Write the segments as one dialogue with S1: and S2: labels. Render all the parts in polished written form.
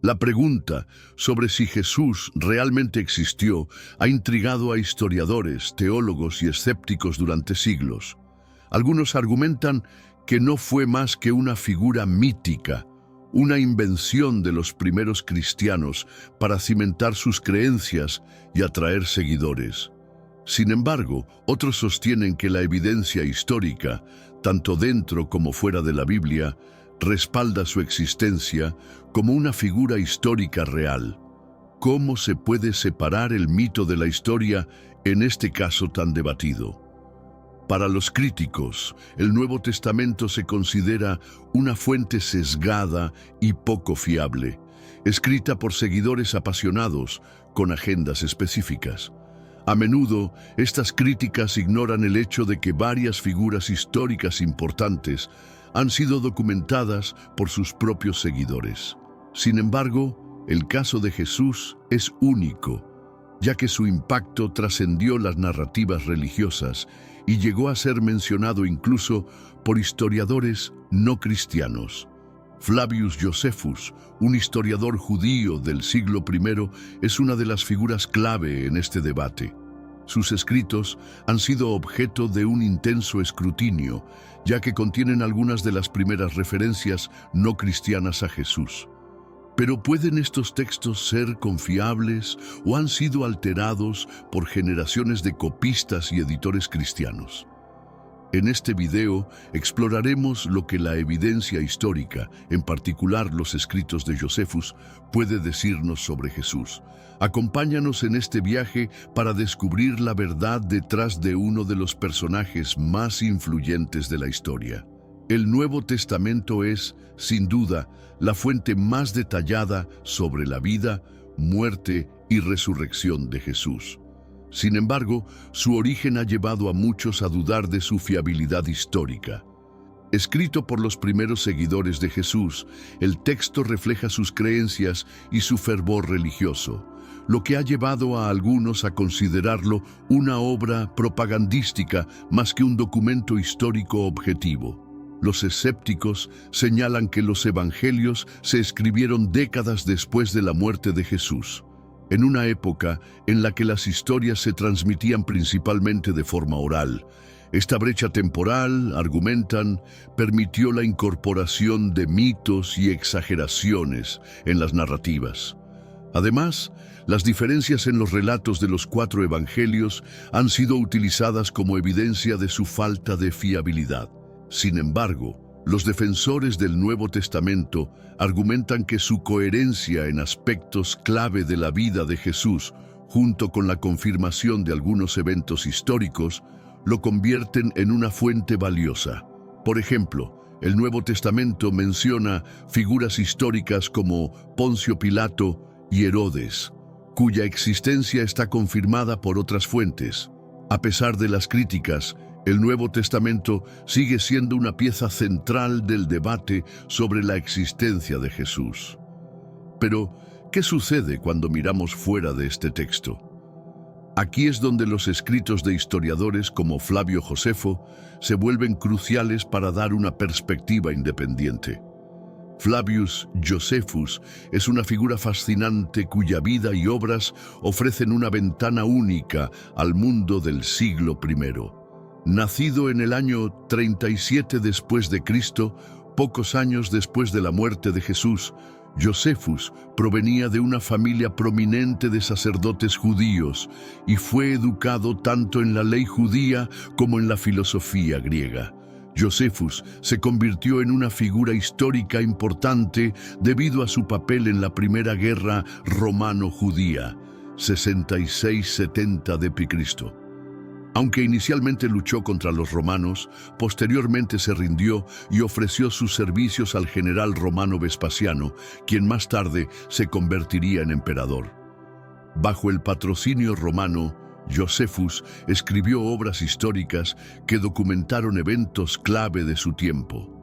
S1: La pregunta sobre si Jesús realmente existió ha intrigado a historiadores, teólogos y escépticos durante siglos. Algunos argumentan que no fue más que una figura mítica, una invención de los primeros cristianos para cimentar sus creencias y atraer seguidores. Sin embargo, otros sostienen que la evidencia histórica, tanto dentro como fuera de la Biblia, respalda su existencia como una figura histórica real. ¿Cómo se puede separar el mito de la historia en este caso tan debatido? Para los críticos, el Nuevo Testamento se considera una fuente sesgada y poco fiable, escrita por seguidores apasionados con agendas específicas. A menudo, estas críticas ignoran el hecho de que varias figuras históricas importantes han sido documentadas por sus propios seguidores. Sin embargo, el caso de Jesús es único, ya que su impacto trascendió las narrativas religiosas y llegó a ser mencionado incluso por historiadores no cristianos. Flavius Josephus, un historiador judío del siglo I, es una de las figuras clave en este debate. Sus escritos han sido objeto de un intenso escrutinio, ya que contienen algunas de las primeras referencias no cristianas a Jesús. Pero ¿pueden estos textos ser confiables o han sido alterados por generaciones de copistas y editores cristianos? En este video exploraremos lo que la evidencia histórica, en particular los escritos de Josephus, puede decirnos sobre Jesús. Acompáñanos en este viaje para descubrir la verdad detrás de uno de los personajes más influyentes de la historia. El Nuevo Testamento es, sin duda, la fuente más detallada sobre la vida, muerte y resurrección de Jesús. Sin embargo, su origen ha llevado a muchos a dudar de su fiabilidad histórica. Escrito por los primeros seguidores de Jesús, el texto refleja sus creencias y su fervor religioso, lo que ha llevado a algunos a considerarlo una obra propagandística más que un documento histórico objetivo. Los escépticos señalan que los evangelios se escribieron décadas después de la muerte de Jesús, en una época en la que las historias se transmitían principalmente de forma oral. Esta brecha temporal, argumentan, permitió la incorporación de mitos y exageraciones en las narrativas. Además, las diferencias en los relatos de los 4 evangelios han sido utilizadas como evidencia de su falta de fiabilidad. Sin embargo, los defensores del Nuevo Testamento argumentan que su coherencia en aspectos clave de la vida de Jesús, junto con la confirmación de algunos eventos históricos, lo convierten en una fuente valiosa. Por ejemplo, el Nuevo Testamento menciona figuras históricas como Poncio Pilato y Herodes, cuya existencia está confirmada por otras fuentes. A pesar de las críticas, el Nuevo Testamento sigue siendo una pieza central del debate sobre la existencia de Jesús. Pero, ¿qué sucede cuando miramos fuera de este texto? Aquí es donde los escritos de historiadores como Flavio Josefo se vuelven cruciales para dar una perspectiva independiente. Flavius Josephus es una figura fascinante cuya vida y obras ofrecen una ventana única al mundo del siglo I. Nacido en el año 37 después de Cristo, pocos años después de la muerte de Jesús, Josephus provenía de una familia prominente de sacerdotes judíos y fue educado tanto en la ley judía como en la filosofía griega. Josephus se convirtió en una figura histórica importante debido a su papel en la Primera Guerra Romano-Judía, 66-70 d.C. Aunque inicialmente luchó contra los romanos, posteriormente se rindió y ofreció sus servicios al general romano Vespasiano, quien más tarde se convertiría en emperador. Bajo el patrocinio romano, Josephus escribió obras históricas que documentaron eventos clave de su tiempo.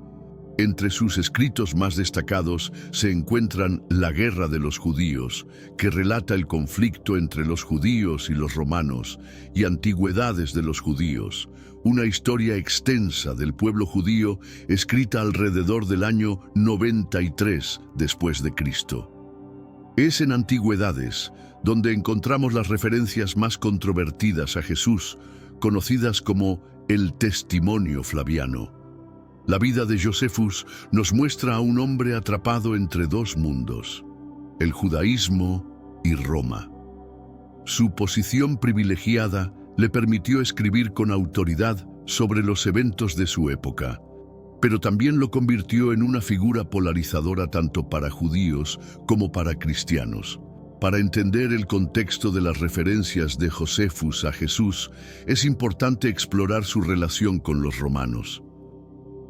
S1: Entre sus escritos más destacados se encuentran La Guerra de los Judíos, que relata el conflicto entre los judíos y los romanos, y Antigüedades de los Judíos, una historia extensa del pueblo judío escrita alrededor del año 93 después de Cristo. Es en Antigüedades donde encontramos las referencias más controvertidas a Jesús, conocidas como el testimonio flaviano. La vida de Josephus nos muestra a un hombre atrapado entre dos mundos, el judaísmo y Roma. Su posición privilegiada le permitió escribir con autoridad sobre los eventos de su época, pero también lo convirtió en una figura polarizadora tanto para judíos como para cristianos. Para entender el contexto de las referencias de Josephus a Jesús, es importante explorar su relación con los romanos.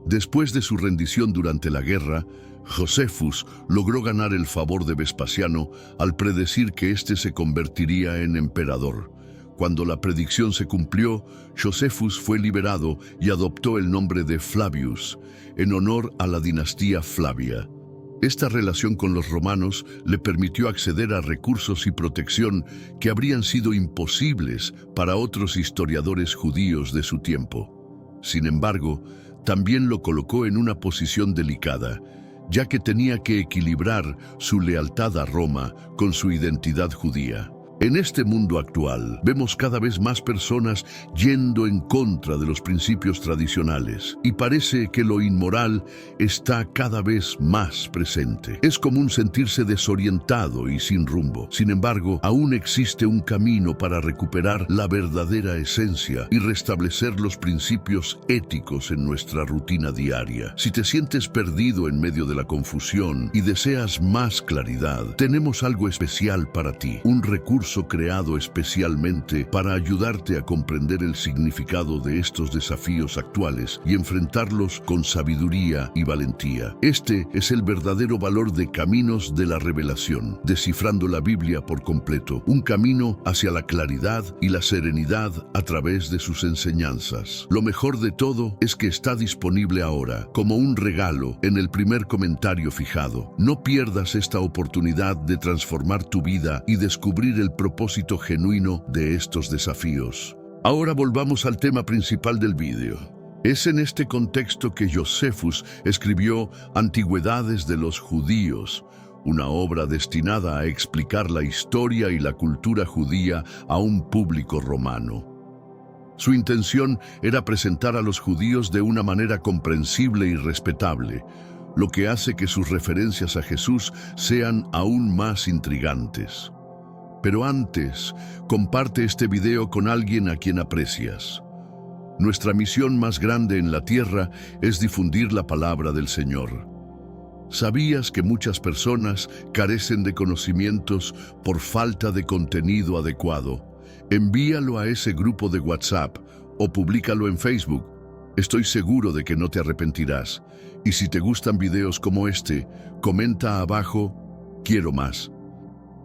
S1: Después de su rendición durante la guerra, Josephus logró ganar el favor de Vespasiano al predecir que éste se convertiría en emperador. Cuando la predicción se cumplió, Josephus fue liberado y adoptó el nombre de Flavius, en honor a la dinastía Flavia. Esta relación con los romanos le permitió acceder a recursos y protección que habrían sido imposibles para otros historiadores judíos de su tiempo. Sin embargo, también lo colocó en una posición delicada, ya que tenía que equilibrar su lealtad a Roma con su identidad judía. En este mundo actual, vemos cada vez más personas yendo en contra de los principios tradicionales y parece que lo inmoral está cada vez más presente. Es común sentirse desorientado y sin rumbo. Sin embargo, aún existe un camino para recuperar la verdadera esencia y restablecer los principios éticos en nuestra rutina diaria. Si te sientes perdido en medio de la confusión y deseas más claridad, tenemos algo especial para ti, un recurso creado especialmente para ayudarte a comprender el significado de estos desafíos actuales y enfrentarlos con sabiduría y valentía. Este es el verdadero valor de Caminos de la Revelación, descifrando la Biblia por completo, un camino hacia la claridad y la serenidad a través de sus enseñanzas. Lo mejor de todo es que está disponible ahora, como un regalo, en el primer comentario fijado. No pierdas esta oportunidad de transformar tu vida y descubrir el propósito genuino de estos desafíos. Ahora volvamos al tema principal del vídeo. Es en este contexto que Josephus escribió Antigüedades de los Judíos, una obra destinada a explicar la historia y la cultura judía a un público romano. Su intención era presentar a los judíos de una manera comprensible y respetable, lo que hace que sus referencias a Jesús sean aún más intrigantes. Pero antes, comparte este video con alguien a quien aprecias. Nuestra misión más grande en la tierra es difundir la palabra del Señor. ¿Sabías que muchas personas carecen de conocimientos por falta de contenido adecuado? Envíalo a ese grupo de WhatsApp o públicalo en Facebook. Estoy seguro de que no te arrepentirás. Y si te gustan videos como este, comenta abajo, quiero más.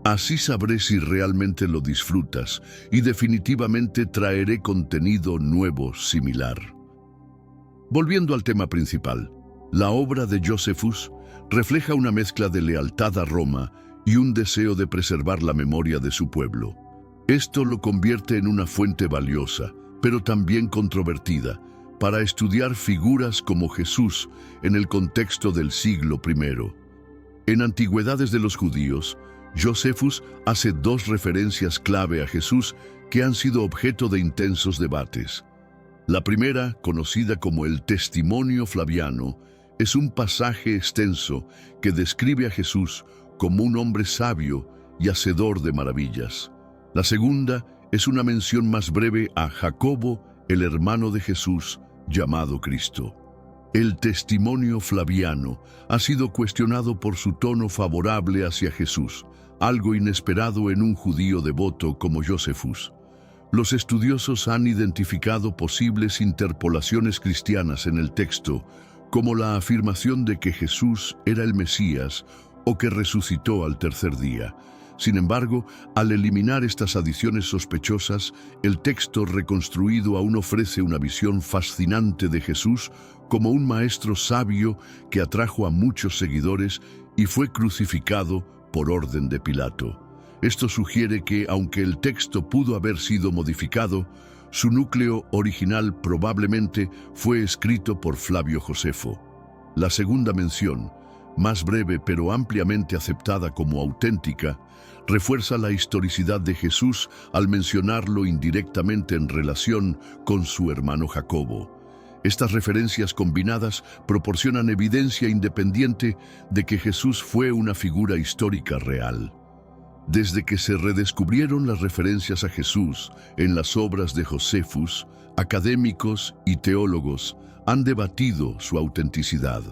S1: Así sabré si realmente lo disfrutas y definitivamente traeré contenido nuevo similar. Volviendo al tema principal, la obra de Josephus refleja una mezcla de lealtad a Roma y un deseo de preservar la memoria de su pueblo. Esto lo convierte en una fuente valiosa, pero también controvertida, para estudiar figuras como Jesús en el contexto del siglo I. En Antigüedades de los Judíos, Josephus hace dos referencias clave a Jesús que han sido objeto de intensos debates. La primera, conocida como el Testimonio Flaviano, es un pasaje extenso que describe a Jesús como un hombre sabio y hacedor de maravillas. La segunda es una mención más breve a Jacobo, el hermano de Jesús, llamado Cristo. El Testimonio Flaviano ha sido cuestionado por su tono favorable hacia Jesús, algo inesperado en un judío devoto como Josephus. Los estudiosos han identificado posibles interpolaciones cristianas en el texto, como la afirmación de que Jesús era el Mesías o que resucitó al tercer día. Sin embargo, al eliminar estas adiciones sospechosas, el texto reconstruido aún ofrece una visión fascinante de Jesús como un maestro sabio que atrajo a muchos seguidores y fue crucificado por orden de Pilato. Esto sugiere que, aunque el texto pudo haber sido modificado, su núcleo original probablemente fue escrito por Flavio Josefo. La segunda mención, más breve pero ampliamente aceptada como auténtica, refuerza la historicidad de Jesús al mencionarlo indirectamente en relación con su hermano Jacobo. Estas referencias combinadas proporcionan evidencia independiente de que Jesús fue una figura histórica real. Desde que se redescubrieron las referencias a Jesús en las obras de Josefus, académicos y teólogos han debatido su autenticidad.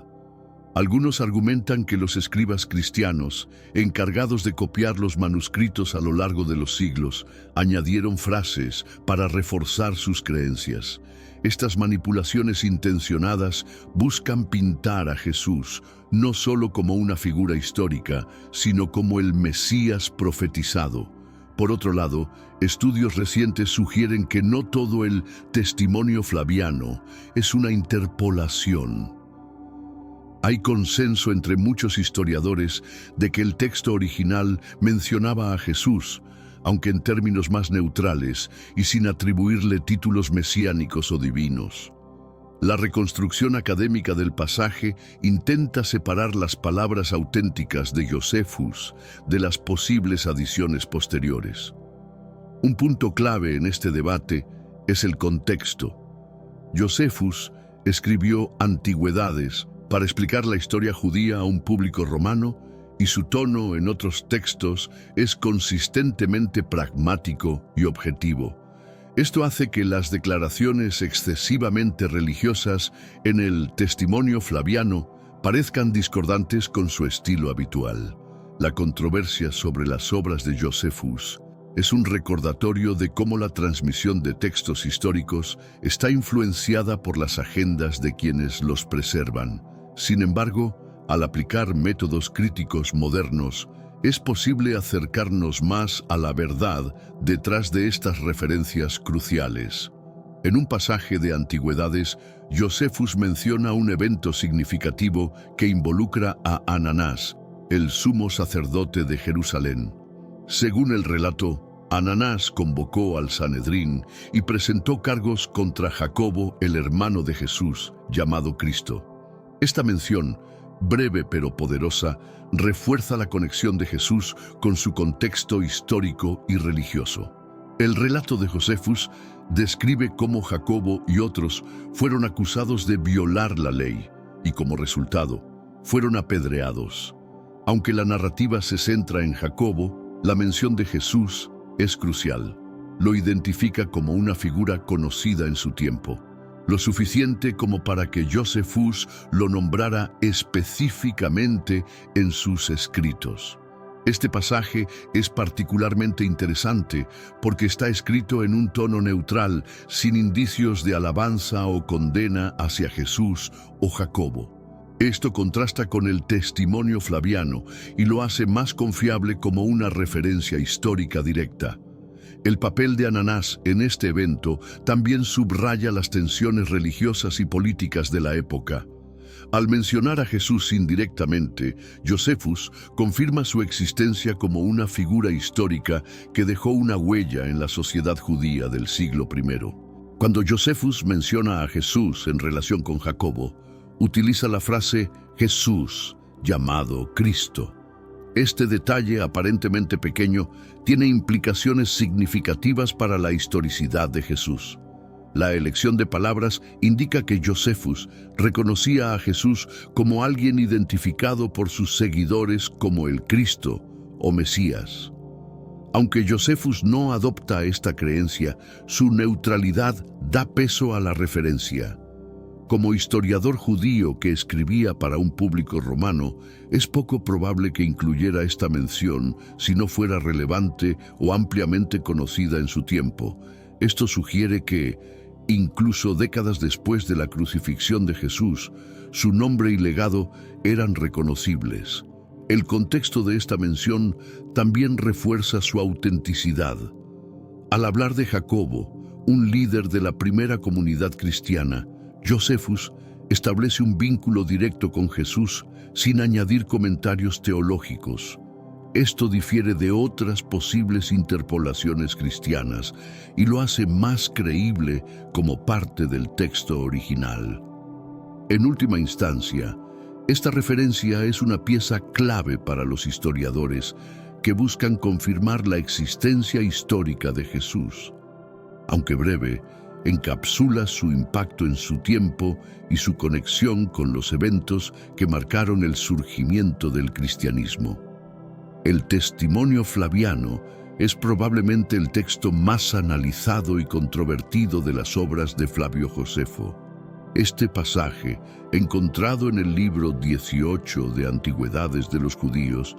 S1: Algunos argumentan que los escribas cristianos, encargados de copiar los manuscritos a lo largo de los siglos, añadieron frases para reforzar sus creencias. Estas manipulaciones intencionadas buscan pintar a Jesús no solo como una figura histórica, sino como el Mesías profetizado. Por otro lado, estudios recientes sugieren que no todo el testimonio flaviano es una interpolación. Hay consenso entre muchos historiadores de que el texto original mencionaba a Jesús, aunque en términos más neutrales y sin atribuirle títulos mesiánicos o divinos. La reconstrucción académica del pasaje intenta separar las palabras auténticas de Josefus de las posibles adiciones posteriores. Un punto clave en este debate es el contexto. Josefus escribió Antigüedades para explicar la historia judía a un público romano, y su tono en otros textos es consistentemente pragmático y objetivo. Esto hace que las declaraciones excesivamente religiosas en el testimonio flaviano parezcan discordantes con su estilo habitual. La controversia sobre las obras de Josefus es un recordatorio de cómo la transmisión de textos históricos está influenciada por las agendas de quienes los preservan. Sin embargo, al aplicar métodos críticos modernos, es posible acercarnos más a la verdad detrás de estas referencias cruciales. En un pasaje de Antigüedades, Josefus menciona un evento significativo que involucra a Ananás, el sumo sacerdote de Jerusalén. Según el relato, Ananás convocó al Sanedrín y presentó cargos contra Jacobo, el hermano de Jesús, llamado Cristo. Esta mención, breve pero poderosa, refuerza la conexión de Jesús con su contexto histórico y religioso. El relato de Josefus describe cómo Jacobo y otros fueron acusados de violar la ley y, como resultado, fueron apedreados. Aunque la narrativa se centra en Jacobo, la mención de Jesús es crucial. Lo identifica como una figura conocida en su tiempo, lo suficiente como para que Josefus lo nombrara específicamente en sus escritos. Este pasaje es particularmente interesante porque está escrito en un tono neutral, sin indicios de alabanza o condena hacia Jesús o Jacobo. Esto contrasta con el testimonio flaviano y lo hace más confiable como una referencia histórica directa. El papel de Ananás en este evento también subraya las tensiones religiosas y políticas de la época. Al mencionar a Jesús indirectamente, Josefus confirma su existencia como una figura histórica que dejó una huella en la sociedad judía del siglo I. Cuando Josefus menciona a Jesús en relación con Jacobo, utiliza la frase Jesús, llamado Cristo. Este detalle aparentemente pequeño tiene implicaciones significativas para la historicidad de Jesús. La elección de palabras indica que Josefus reconocía a Jesús como alguien identificado por sus seguidores como el Cristo o Mesías. Aunque Josefus no adopta esta creencia, su neutralidad da peso a la referencia. Como historiador judío que escribía para un público romano, es poco probable que incluyera esta mención si no fuera relevante o ampliamente conocida en su tiempo. Esto sugiere que, incluso décadas después de la crucifixión de Jesús, su nombre y legado eran reconocibles. El contexto de esta mención también refuerza su autenticidad. Al hablar de Jacobo, un líder de la primera comunidad cristiana, Josefus establece un vínculo directo con Jesús sin añadir comentarios teológicos. Esto difiere de otras posibles interpolaciones cristianas y lo hace más creíble como parte del texto original. En última instancia, Esta referencia es una pieza clave para los historiadores que buscan confirmar la existencia histórica de Jesús. Aunque breve, encapsula su impacto en su tiempo y su conexión con los eventos que marcaron el surgimiento del cristianismo. El Testimonio Flaviano es probablemente el texto más analizado y controvertido de las obras de Flavio Josefo. Este pasaje, encontrado en el libro 18 de Antigüedades de los Judíos,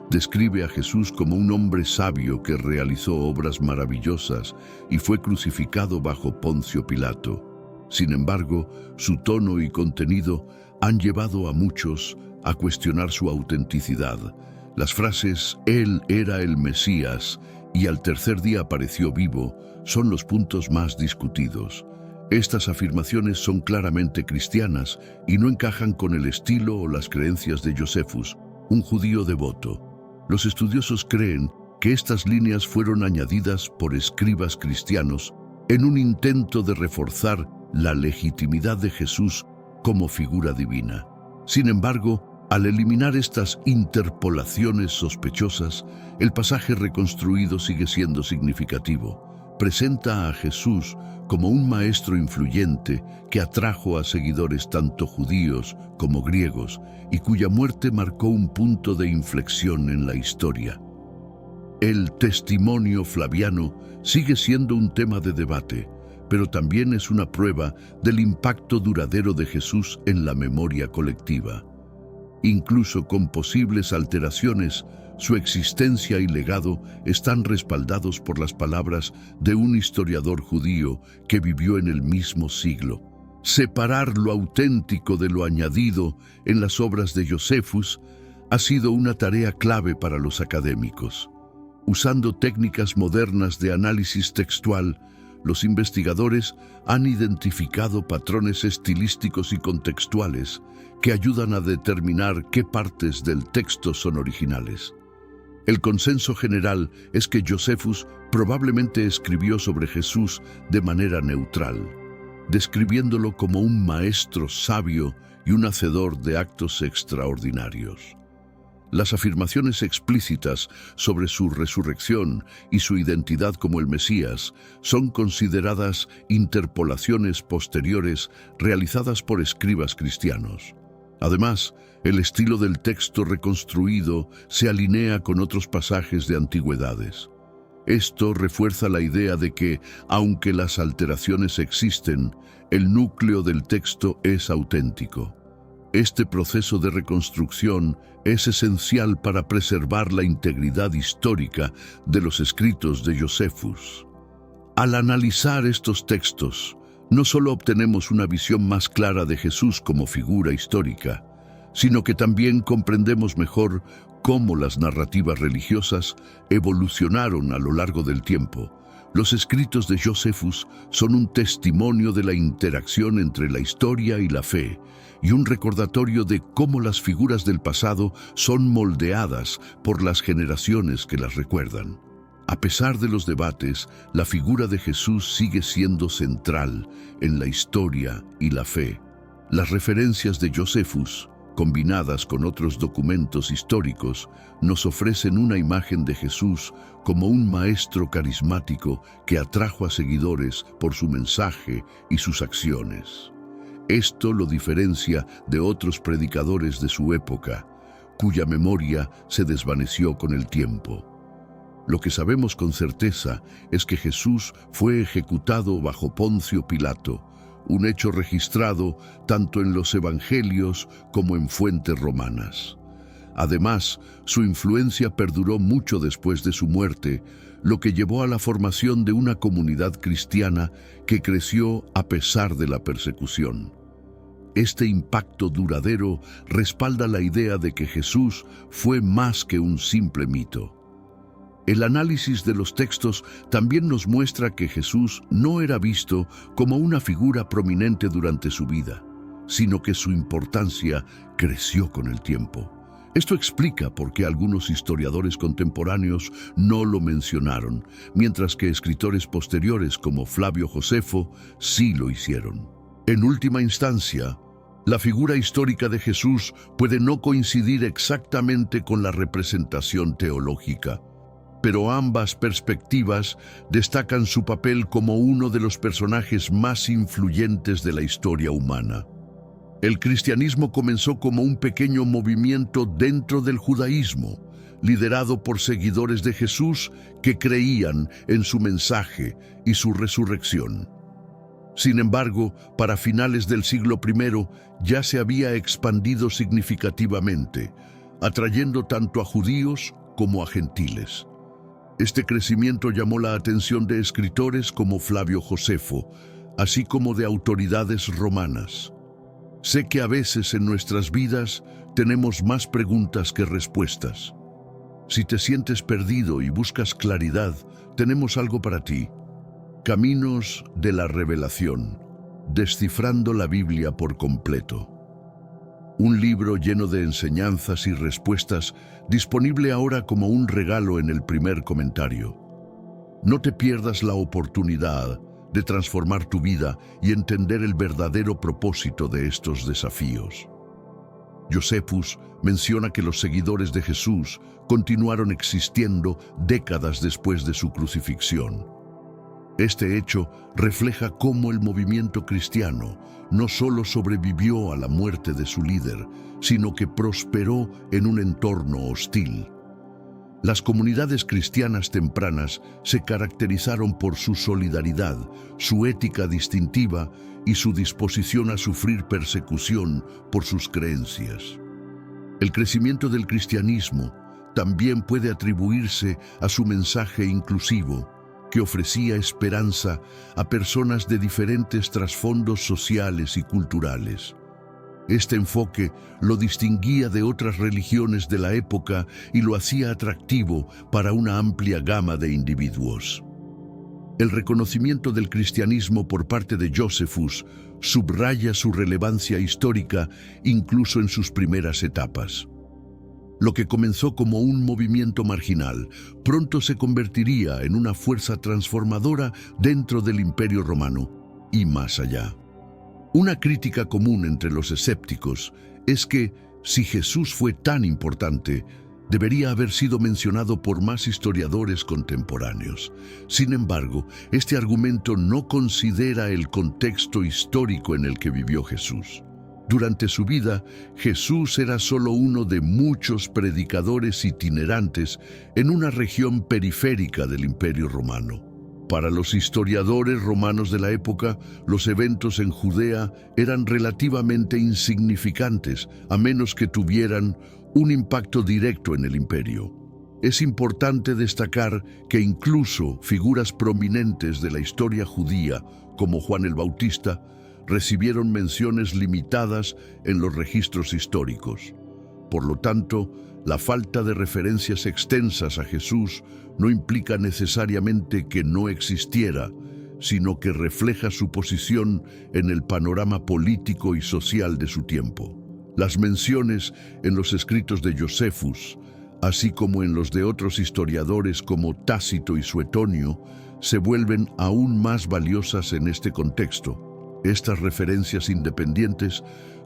S1: describe a Jesús como un hombre sabio que realizó obras maravillosas y fue crucificado bajo Poncio Pilato. Sin embargo, su tono y contenido han llevado a muchos a cuestionar su autenticidad. Las frases «Él era el Mesías» y «Al tercer día apareció vivo» son los puntos más discutidos. Estas afirmaciones son claramente cristianas y no encajan con el estilo o las creencias de Josephus, un judío devoto. Los estudiosos creen que estas líneas fueron añadidas por escribas cristianos en un intento de reforzar la legitimidad de Jesús como figura divina. Sin embargo, al eliminar estas interpolaciones sospechosas, el pasaje reconstruido sigue siendo significativo. Presenta a Jesús como un maestro influyente que atrajo a seguidores tanto judíos como griegos y cuya muerte marcó un punto de inflexión en la historia. El Testimonio Flaviano sigue siendo un tema de debate, pero también es una prueba del impacto duradero de Jesús en la memoria colectiva. Incluso con posibles alteraciones, su existencia y legado están respaldados por las palabras de un historiador judío que vivió en el mismo siglo. Separar lo auténtico de lo añadido en las obras de Josephus ha sido una tarea clave para los académicos. Usando técnicas modernas de análisis textual, los investigadores han identificado patrones estilísticos y contextuales que ayudan a determinar qué partes del texto son originales. El consenso general es que Josephus probablemente escribió sobre Jesús de manera neutral, describiéndolo como un maestro sabio y un hacedor de actos extraordinarios. Las afirmaciones explícitas sobre su resurrección y su identidad como el Mesías son consideradas interpolaciones posteriores realizadas por escribas cristianos. Además, el estilo del texto reconstruido se alinea con otros pasajes de antigüedades. Esto refuerza la idea de que, aunque las alteraciones existen, el núcleo del texto es auténtico. Este proceso de reconstrucción es esencial para preservar la integridad histórica de los escritos de Josephus. Al analizar estos textos, no solo obtenemos una visión más clara de Jesús como figura histórica, sino que también comprendemos mejor cómo las narrativas religiosas evolucionaron a lo largo del tiempo. Los escritos de Josephus son un testimonio de la interacción entre la historia y la fe, y un recordatorio de cómo las figuras del pasado son moldeadas por las generaciones que las recuerdan. A pesar de los debates, la figura de Jesús sigue siendo central en la historia y la fe. Las referencias de Josephus, combinadas con otros documentos históricos, nos ofrecen una imagen de Jesús como un maestro carismático que atrajo a seguidores por su mensaje y sus acciones. Esto lo diferencia de otros predicadores de su época, cuya memoria se desvaneció con el tiempo. Lo que sabemos con certeza es que Jesús fue ejecutado bajo Poncio Pilato, un hecho registrado tanto en los evangelios como en fuentes romanas. Además, su influencia perduró mucho después de su muerte, lo que llevó a la formación de una comunidad cristiana que creció a pesar de la persecución. Este impacto duradero respalda la idea de que Jesús fue más que un simple mito. El análisis de los textos también nos muestra que Jesús no era visto como una figura prominente durante su vida, sino que su importancia creció con el tiempo. Esto explica por qué algunos historiadores contemporáneos no lo mencionaron, mientras que escritores posteriores como Flavio Josefo sí lo hicieron. En última instancia, La figura histórica de Jesús puede no coincidir exactamente con la representación teológica, pero ambas perspectivas destacan su papel como uno de los personajes más influyentes de la historia humana. El cristianismo comenzó como un pequeño movimiento dentro del judaísmo, liderado por seguidores de Jesús que creían en su mensaje y su resurrección. Sin embargo, para finales del siglo I ya se había expandido significativamente, atrayendo tanto a judíos como a gentiles. Este crecimiento llamó la atención de escritores como Flavio Josefo, así como de autoridades romanas. Sé que a veces en nuestras vidas tenemos más preguntas que respuestas. Si te sientes perdido y buscas claridad, tenemos algo para ti. Caminos de la Revelación, descifrando la Biblia por completo. Un libro lleno de enseñanzas y respuestas, disponible ahora como un regalo en el primer comentario. No te pierdas la oportunidad de transformar tu vida y entender el verdadero propósito de estos desafíos. Josephus menciona que los seguidores de Jesús continuaron existiendo décadas después de su crucifixión. Este hecho refleja cómo el movimiento cristiano no solo sobrevivió a la muerte de su líder, sino que prosperó en un entorno hostil. Las comunidades cristianas tempranas se caracterizaron por su solidaridad, su ética distintiva y su disposición a sufrir persecución por sus creencias. El crecimiento del cristianismo también puede atribuirse a su mensaje inclusivo, que ofrecía esperanza a personas de diferentes trasfondos sociales y culturales. Este enfoque lo distinguía de otras religiones de la época y lo hacía atractivo para una amplia gama de individuos. El reconocimiento del cristianismo por parte de Josephus subraya su relevancia histórica incluso en sus primeras etapas. Lo que comenzó como un movimiento marginal, pronto se convertiría en una fuerza transformadora dentro del Imperio Romano y más allá. Una crítica común entre los escépticos es que, si Jesús fue tan importante, debería haber sido mencionado por más historiadores contemporáneos. Sin embargo, este argumento no considera el contexto histórico en el que vivió Jesús. Durante su vida, Jesús era solo uno de muchos predicadores itinerantes en una región periférica del Imperio Romano. Para los historiadores romanos de la época, los eventos en Judea eran relativamente insignificantes, a menos que tuvieran un impacto directo en el imperio. Es importante destacar que incluso figuras prominentes de la historia judía, como Juan el Bautista, recibieron menciones limitadas en los registros históricos. Por lo tanto, la falta de referencias extensas a Jesús no implica necesariamente que no existiera, sino que refleja su posición en el panorama político y social de su tiempo. Las menciones en los escritos de Josephus, así como en los de otros historiadores como Tácito y Suetonio, se vuelven aún más valiosas en este contexto. Estas referencias independientes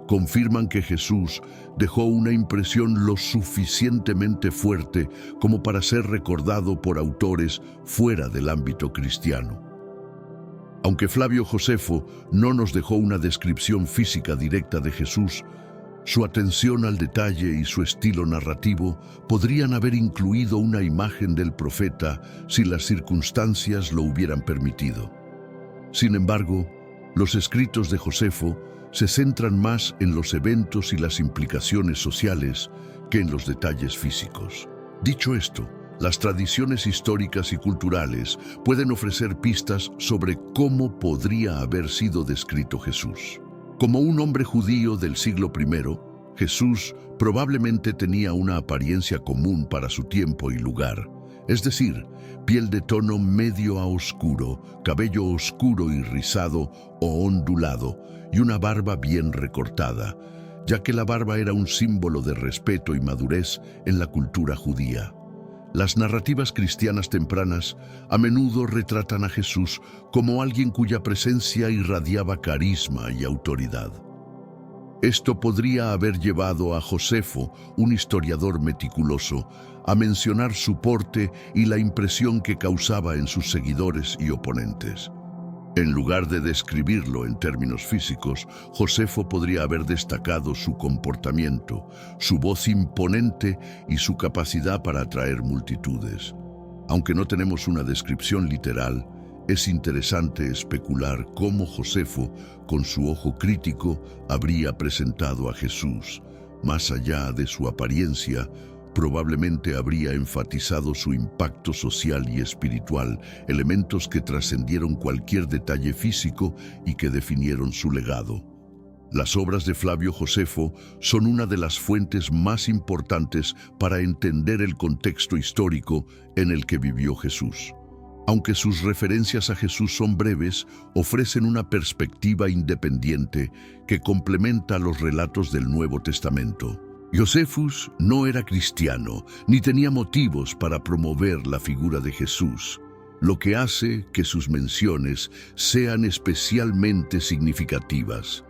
S1: confirman que Jesús dejó una impresión lo suficientemente fuerte como para ser recordado por autores fuera del ámbito cristiano. Aunque Flavio Josefo no nos dejó una descripción física directa de Jesús, su atención al detalle y su estilo narrativo podrían haber incluido una imagen del profeta si las circunstancias lo hubieran permitido. Sin embargo, los escritos de Josefo se centran más en los eventos y las implicaciones sociales que en los detalles físicos. Dicho esto, las tradiciones históricas y culturales pueden ofrecer pistas sobre cómo podría haber sido descrito Jesús. Como un hombre judío del siglo I, Jesús probablemente tenía una apariencia común para su tiempo y lugar, es decir, piel de tono medio a oscuro, cabello oscuro y rizado o ondulado, y una barba bien recortada, ya que la barba era un símbolo de respeto y madurez en la cultura judía. Las narrativas cristianas tempranas a menudo retratan a Jesús como alguien cuya presencia irradiaba carisma y autoridad. Esto podría haber llevado a Josefo, un historiador meticuloso, a mencionar su porte y la impresión que causaba en sus seguidores y oponentes. En lugar de describirlo en términos físicos, Josefo podría haber destacado su comportamiento, su voz imponente y su capacidad para atraer multitudes. Aunque no tenemos una descripción literal, es interesante especular cómo Josefo, con su ojo crítico, habría presentado a Jesús. Más allá de su apariencia, probablemente habría enfatizado su impacto social y espiritual, elementos que trascendieron cualquier detalle físico y que definieron su legado. Las obras de Flavio Josefo son una de las fuentes más importantes para entender el contexto histórico en el que vivió Jesús. Aunque sus referencias a Jesús son breves, ofrecen una perspectiva independiente que complementa los relatos del Nuevo Testamento. Josefus no era cristiano, ni tenía motivos para promover la figura de Jesús, lo que hace que sus menciones sean especialmente significativas.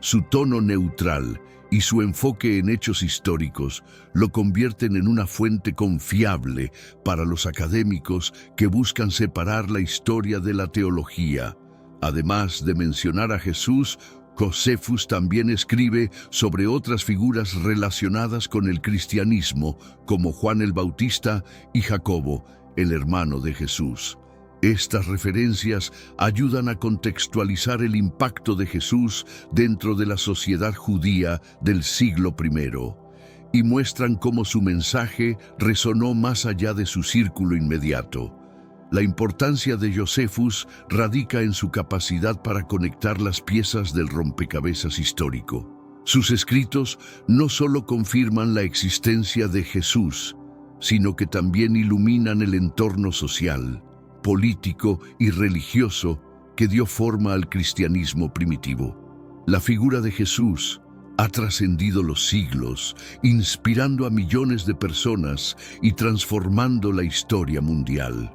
S1: Su tono neutral y su enfoque en hechos históricos lo convierten en una fuente confiable para los académicos que buscan separar la historia de la teología. Además de mencionar a Jesús, Josefus también escribe sobre otras figuras relacionadas con el cristianismo, como Juan el Bautista y Jacobo, el hermano de Jesús. Estas referencias ayudan a contextualizar el impacto de Jesús dentro de la sociedad judía del siglo I y muestran cómo su mensaje resonó más allá de su círculo inmediato. La importancia de Josefus radica en su capacidad para conectar las piezas del rompecabezas histórico. Sus escritos no solo confirman la existencia de Jesús, sino que también iluminan el entorno social, político y religioso que dio forma al cristianismo primitivo. La figura de Jesús ha trascendido los siglos, inspirando a millones de personas y transformando la historia mundial.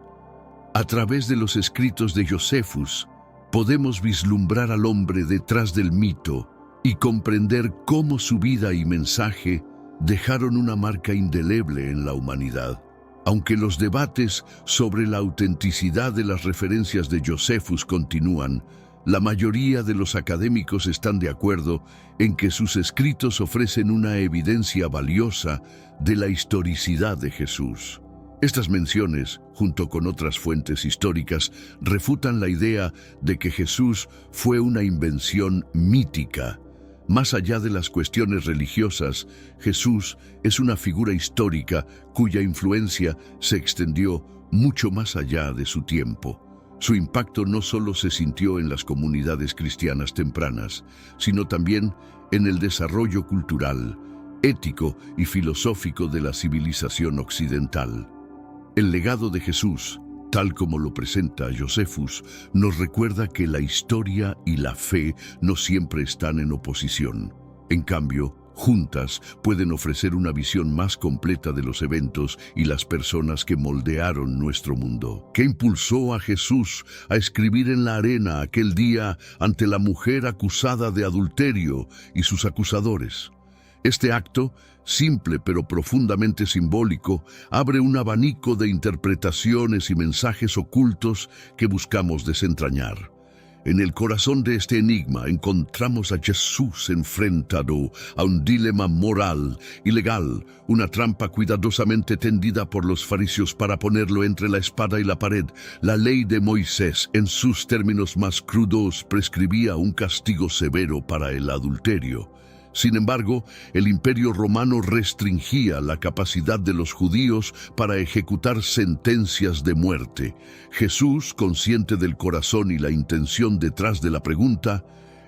S1: A través de los escritos de Josefus, podemos vislumbrar al hombre detrás del mito y comprender cómo su vida y mensaje dejaron una marca indeleble en la humanidad. Aunque los debates sobre la autenticidad de las referencias de Josefus continúan, la mayoría de los académicos están de acuerdo en que sus escritos ofrecen una evidencia valiosa de la historicidad de Jesús. Estas menciones, junto con otras fuentes históricas, refutan la idea de que Jesús fue una invención mítica. Más allá de las cuestiones religiosas, Jesús es una figura histórica cuya influencia se extendió mucho más allá de su tiempo. Su impacto no solo se sintió en las comunidades cristianas tempranas, sino también en el desarrollo cultural, ético y filosófico de la civilización occidental. El legado de Jesús, tal como lo presenta Josefus, nos recuerda que la historia y la fe no siempre están en oposición. En cambio, juntas pueden ofrecer una visión más completa de los eventos y las personas que moldearon nuestro mundo. ¿Qué impulsó a Jesús a escribir en la arena aquel día ante la mujer acusada de adulterio y sus acusadores? Este acto, simple pero profundamente simbólico, abre un abanico de interpretaciones y mensajes ocultos que buscamos desentrañar. En el corazón de este enigma encontramos a Jesús enfrentado a un dilema moral y legal, una trampa cuidadosamente tendida por los fariseos para ponerlo entre la espada y la pared. La ley de Moisés, en sus términos más crudos, prescribía un castigo severo para el adulterio. Sin embargo, el Imperio Romano restringía la capacidad de los judíos para ejecutar sentencias de muerte. Jesús, consciente del corazón y la intención detrás de la pregunta,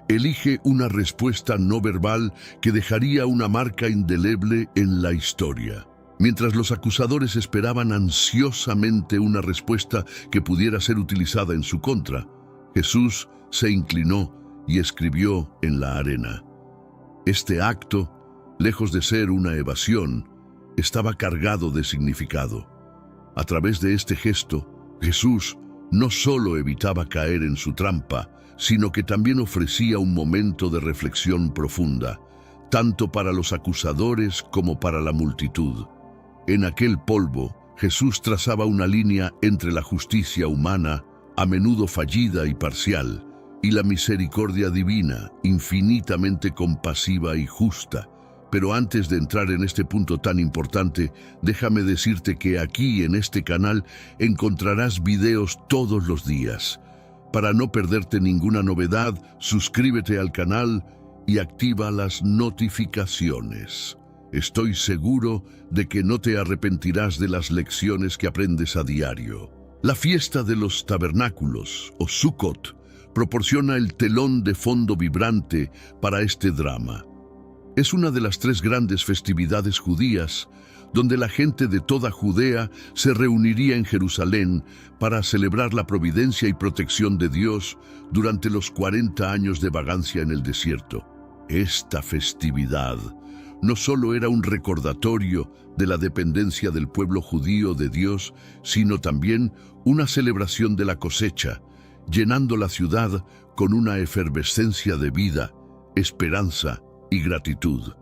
S1: elige una respuesta no verbal que dejaría una marca indeleble en la historia. Mientras los acusadores esperaban ansiosamente una respuesta que pudiera ser utilizada en su contra, Jesús se inclinó y escribió en la arena. Este acto, lejos de ser una evasión, estaba cargado de significado. A través de este gesto, Jesús no solo evitaba caer en su trampa, sino que también ofrecía un momento de reflexión profunda, tanto para los acusadores como para la multitud. En aquel polvo, Jesús trazaba una línea entre la justicia humana, a menudo fallida y parcial, y la misericordia divina, infinitamente compasiva y justa. Pero antes de entrar en este punto tan importante, déjame decirte que aquí en este canal encontrarás videos todos los días. Para no perderte ninguna novedad, suscríbete al canal y activa las notificaciones. Estoy seguro de que no te arrepentirás de las lecciones que aprendes a diario. La fiesta de los tabernáculos, o Sukkot, proporciona el telón de fondo vibrante para este drama. Es una de las 3 grandes festividades judías, donde la gente de toda Judea se reuniría en Jerusalén para celebrar la providencia y protección de Dios durante los 40 años de vagancia en el desierto. Esta festividad no solo era un recordatorio de la dependencia del pueblo judío de Dios, sino también una celebración de la cosecha, llenando la ciudad con una efervescencia de vida, esperanza y gratitud.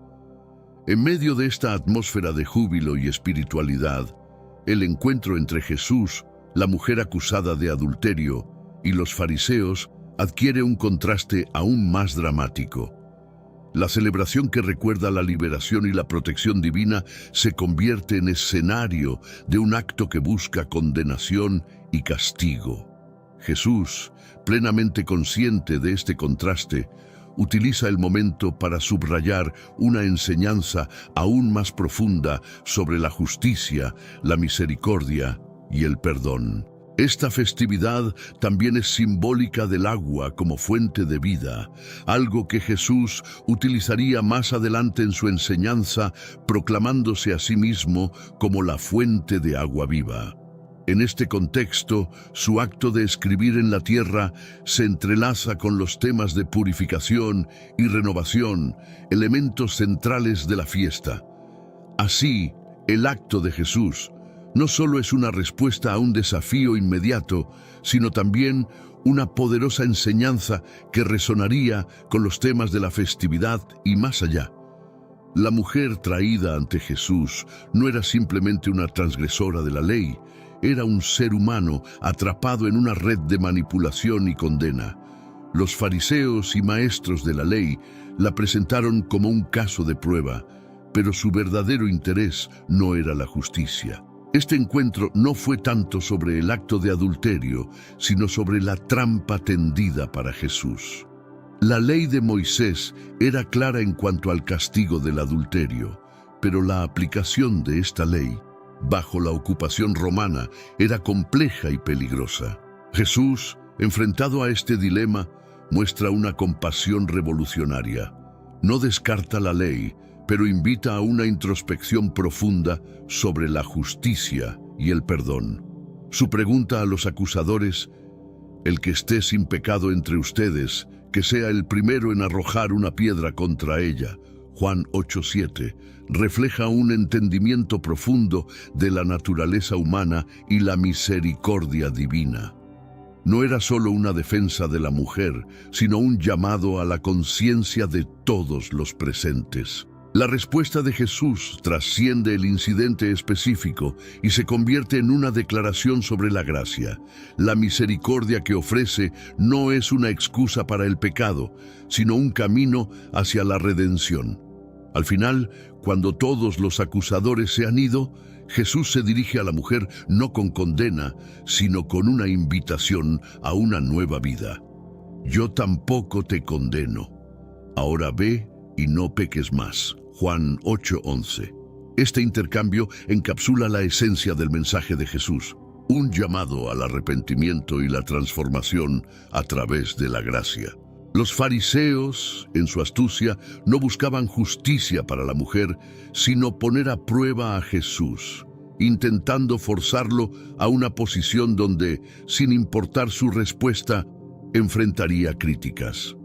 S1: En medio de esta atmósfera de júbilo y espiritualidad, el encuentro entre Jesús, la mujer acusada de adulterio, y los fariseos adquiere un contraste aún más dramático. La celebración que recuerda la liberación y la protección divina se convierte en escenario de un acto que busca condenación y castigo. Jesús, plenamente consciente de este contraste, utiliza el momento para subrayar una enseñanza aún más profunda sobre la justicia, la misericordia y el perdón. Esta festividad también es simbólica del agua como fuente de vida, algo que Jesús utilizaría más adelante en su enseñanza, proclamándose a sí mismo como la fuente de agua viva. En este contexto, su acto de escribir en la tierra se entrelaza con los temas de purificación y renovación, elementos centrales de la fiesta. Así, el acto de Jesús no solo es una respuesta a un desafío inmediato, sino también una poderosa enseñanza que resonaría con los temas de la festividad y más allá. La mujer traída ante Jesús no era simplemente una transgresora de la ley, era un ser humano atrapado en una red de manipulación y condena. Los fariseos y maestros de la ley la presentaron como un caso de prueba, pero su verdadero interés no era la justicia. Este encuentro no fue tanto sobre el acto de adulterio, sino sobre la trampa tendida para Jesús. La ley de Moisés era clara en cuanto al castigo del adulterio, pero la aplicación de esta ley bajo la ocupación romana era compleja y peligrosa. Jesús, enfrentado a este dilema, muestra una compasión revolucionaria. No descarta la ley, pero invita a una introspección profunda sobre la justicia y el perdón. Su pregunta a los acusadores: el que esté sin pecado entre ustedes, que sea el primero en arrojar una piedra contra ella. Juan 8:7, refleja un entendimiento profundo de la naturaleza humana y la misericordia divina. No era solo una defensa de la mujer, sino un llamado a la conciencia de todos los presentes. La respuesta de Jesús trasciende el incidente específico y se convierte en una declaración sobre la gracia. La misericordia que ofrece no es una excusa para el pecado, sino un camino hacia la redención. Al final, cuando todos los acusadores se han ido, Jesús se dirige a la mujer no con condena, sino con una invitación a una nueva vida. Yo tampoco te condeno. Ahora ve y no peques más. Juan 8:11. Este intercambio encapsula la esencia del mensaje de Jesús, un llamado al arrepentimiento y la transformación a través de la gracia. Los fariseos, en su astucia, no buscaban justicia para la mujer, sino poner a prueba a Jesús, intentando forzarlo a una posición donde, sin importar su respuesta, enfrentaría críticas.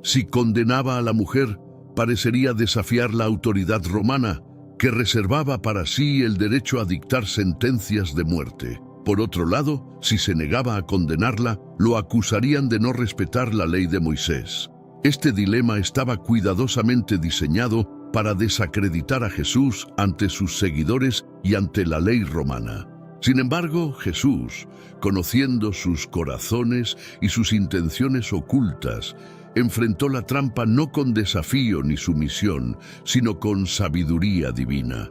S1: Si condenaba a la mujer, parecería desafiar la autoridad romana, que reservaba para sí el derecho a dictar sentencias de muerte. Por otro lado, si se negaba a condenarla, lo acusarían de no respetar la ley de Moisés. Este dilema estaba cuidadosamente diseñado para desacreditar a Jesús ante sus seguidores y ante la ley romana. Sin embargo, Jesús, conociendo sus corazones y sus intenciones ocultas, enfrentó la trampa no con desafío ni sumisión, sino con sabiduría divina.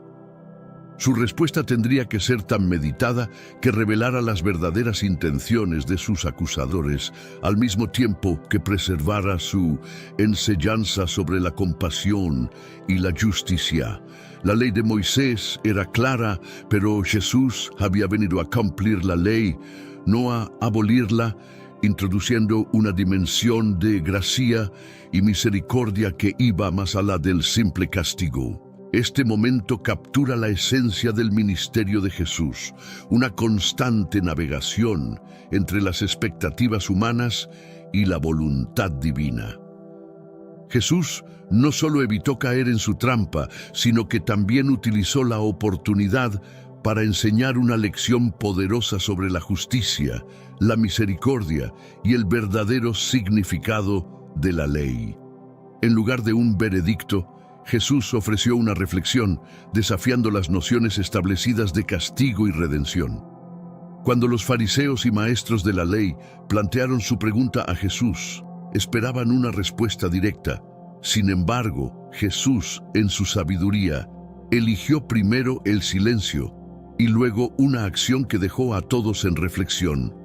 S1: Su respuesta tendría que ser tan meditada que revelara las verdaderas intenciones de sus acusadores, al mismo tiempo que preservara su enseñanza sobre la compasión y la justicia. La ley de Moisés era clara, pero Jesús había venido a cumplir la ley, no a abolirla, introduciendo una dimensión de gracia y misericordia que iba más allá del simple castigo. Este momento captura la esencia del ministerio de Jesús, una constante navegación entre las expectativas humanas y la voluntad divina. Jesús no solo evitó caer en su trampa, sino que también utilizó la oportunidad para enseñar una lección poderosa sobre la justicia, la misericordia y el verdadero significado de la ley. En lugar de un veredicto, Jesús ofreció una reflexión, desafiando las nociones establecidas de castigo y redención. Cuando los fariseos y maestros de la ley plantearon su pregunta a Jesús, esperaban una respuesta directa. Sin embargo, Jesús, en su sabiduría, eligió primero el silencio y luego una acción que dejó a todos en reflexión.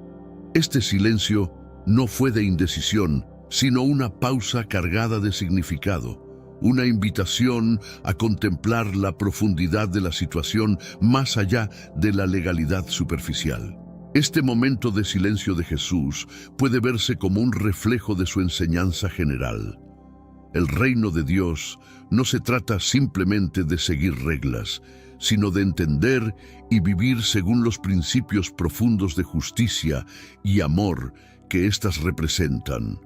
S1: Este silencio no fue de indecisión, sino una pausa cargada de significado. Una invitación a contemplar la profundidad de la situación más allá de la legalidad superficial. Este momento de silencio de Jesús puede verse como un reflejo de su enseñanza general. El reino de Dios no se trata simplemente de seguir reglas, sino de entender y vivir según los principios profundos de justicia y amor que éstas representan.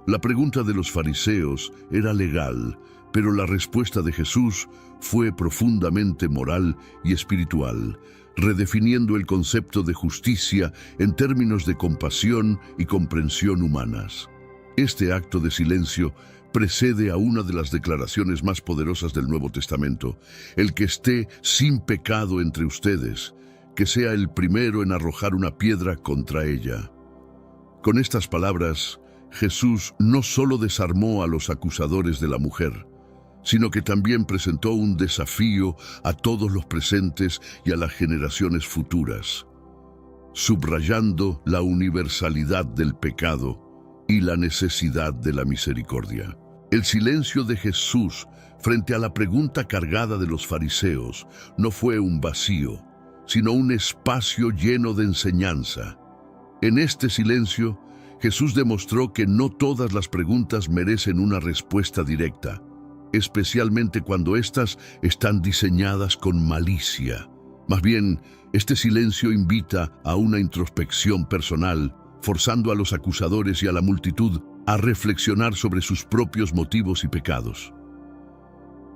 S1: La pregunta de los fariseos era legal, pero la respuesta de Jesús fue profundamente moral y espiritual, redefiniendo el concepto de justicia en términos de compasión y comprensión humanas. Este acto de silencio precede a una de las declaraciones más poderosas del Nuevo Testamento: el que esté sin pecado entre ustedes, que sea el primero en arrojar una piedra contra ella. Con estas palabras, Jesús no solo desarmó a los acusadores de la mujer, sino que también presentó un desafío a todos los presentes y a las generaciones futuras, subrayando la universalidad del pecado y la necesidad de la misericordia. El silencio de Jesús frente a la pregunta cargada de los fariseos no fue un vacío, sino un espacio lleno de enseñanza. En este silencio, Jesús demostró que no todas las preguntas merecen una respuesta directa, especialmente cuando éstas están diseñadas con malicia. Más bien, este silencio invita a una introspección personal, forzando a los acusadores y a la multitud a reflexionar sobre sus propios motivos y pecados.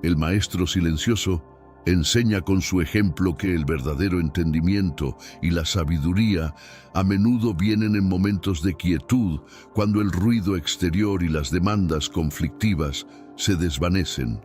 S1: El maestro silencioso enseña con su ejemplo que el verdadero entendimiento y la sabiduría a menudo vienen en momentos de quietud, cuando el ruido exterior y las demandas conflictivas se desvanecen.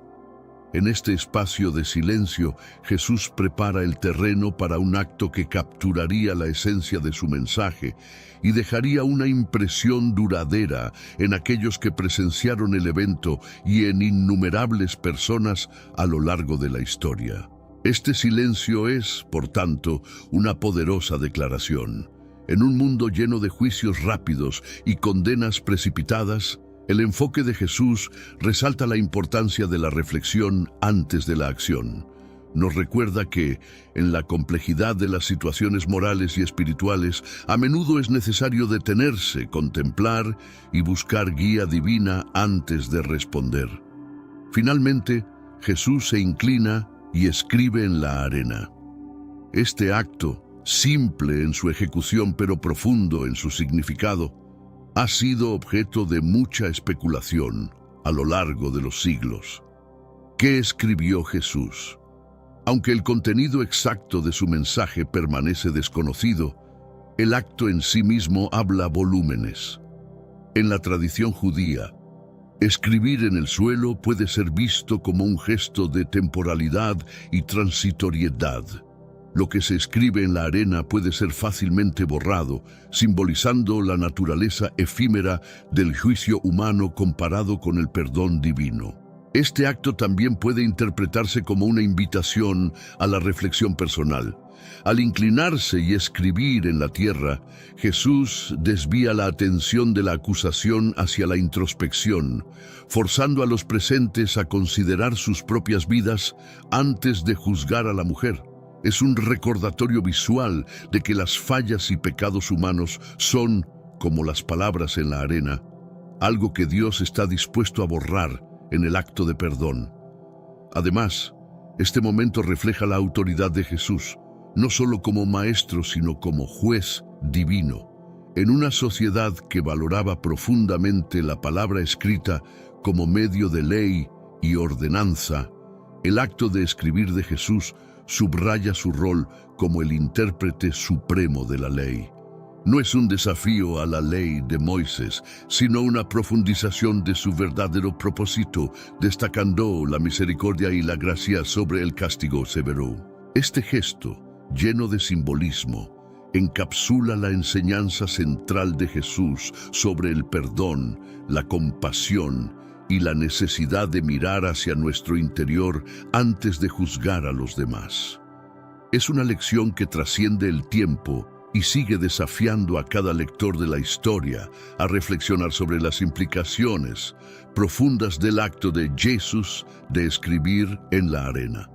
S1: En este espacio de silencio, Jesús prepara el terreno para un acto que capturaría la esencia de su mensaje y dejaría una impresión duradera en aquellos que presenciaron el evento y en innumerables personas a lo largo de la historia. Este silencio es, por tanto, una poderosa declaración. En un mundo lleno de juicios rápidos y condenas precipitadas, el enfoque de Jesús resalta la importancia de la reflexión antes de la acción. Nos recuerda que, en la complejidad de las situaciones morales y espirituales, a menudo es necesario detenerse, contemplar y buscar guía divina antes de responder. Finalmente, Jesús se inclina y escribe en la arena. Este acto, simple en su ejecución pero profundo en su significado, ha sido objeto de mucha especulación a lo largo de los siglos. ¿Qué escribió Jesús? Aunque el contenido exacto de su mensaje permanece desconocido, el acto en sí mismo habla volúmenes. En la tradición judía, escribir en el suelo puede ser visto como un gesto de temporalidad y transitoriedad. Lo que se escribe en la arena puede ser fácilmente borrado, simbolizando la naturaleza efímera del juicio humano comparado con el perdón divino. Este acto también puede interpretarse como una invitación a la reflexión personal. Al inclinarse y escribir en la tierra, Jesús desvía la atención de la acusación hacia la introspección, forzando a los presentes a considerar sus propias vidas antes de juzgar a la mujer. Es un recordatorio visual de que las fallas y pecados humanos son, como las palabras en la arena, algo que Dios está dispuesto a borrar en el acto de perdón. Además, este momento refleja la autoridad de Jesús, no solo como maestro, sino como juez divino. En una sociedad que valoraba profundamente la palabra escrita como medio de ley y ordenanza, el acto de escribir de Jesús subraya su rol como el intérprete supremo de la ley. No es un desafío a la ley de Moisés, sino una profundización de su verdadero propósito, destacando la misericordia y la gracia sobre el castigo severo. Este gesto, lleno de simbolismo, encapsula la enseñanza central de Jesús sobre el perdón, la compasión y la necesidad de mirar hacia nuestro interior antes de juzgar a los demás. Es una lección que trasciende el tiempo y sigue desafiando a cada lector de la historia a reflexionar sobre las implicaciones profundas del acto de Jesús de escribir en la arena.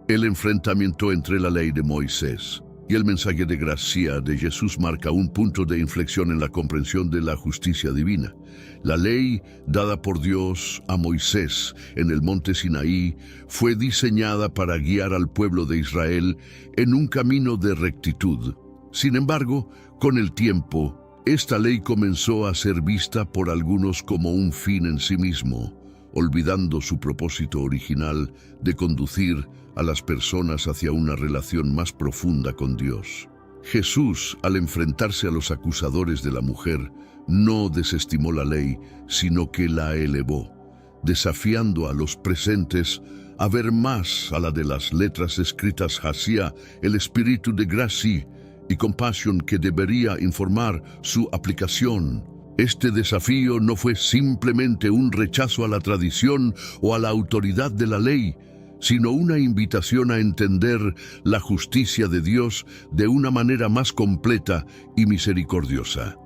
S1: El enfrentamiento entre la ley de Moisés y el mensaje de gracia de Jesús marca un punto de inflexión en la comprensión de la justicia divina. La ley dada por Dios a Moisés en el monte Sinaí fue diseñada para guiar al pueblo de Israel en un camino de rectitud. Sin embargo, con el tiempo, esta ley comenzó a ser vista por algunos como un fin en sí mismo, olvidando su propósito original de conducir a las personas hacia una relación más profunda con Dios. Jesús, al enfrentarse a los acusadores de la mujer, no desestimó la ley, sino que la elevó, desafiando a los presentes a ver más a la de las letras escritas hacia el espíritu de gracia y compasión que debería informar su aplicación. Este desafío no fue simplemente un rechazo a la tradición o a la autoridad de la ley, sino una invitación a entender la justicia de Dios de una manera más completa y misericordiosa.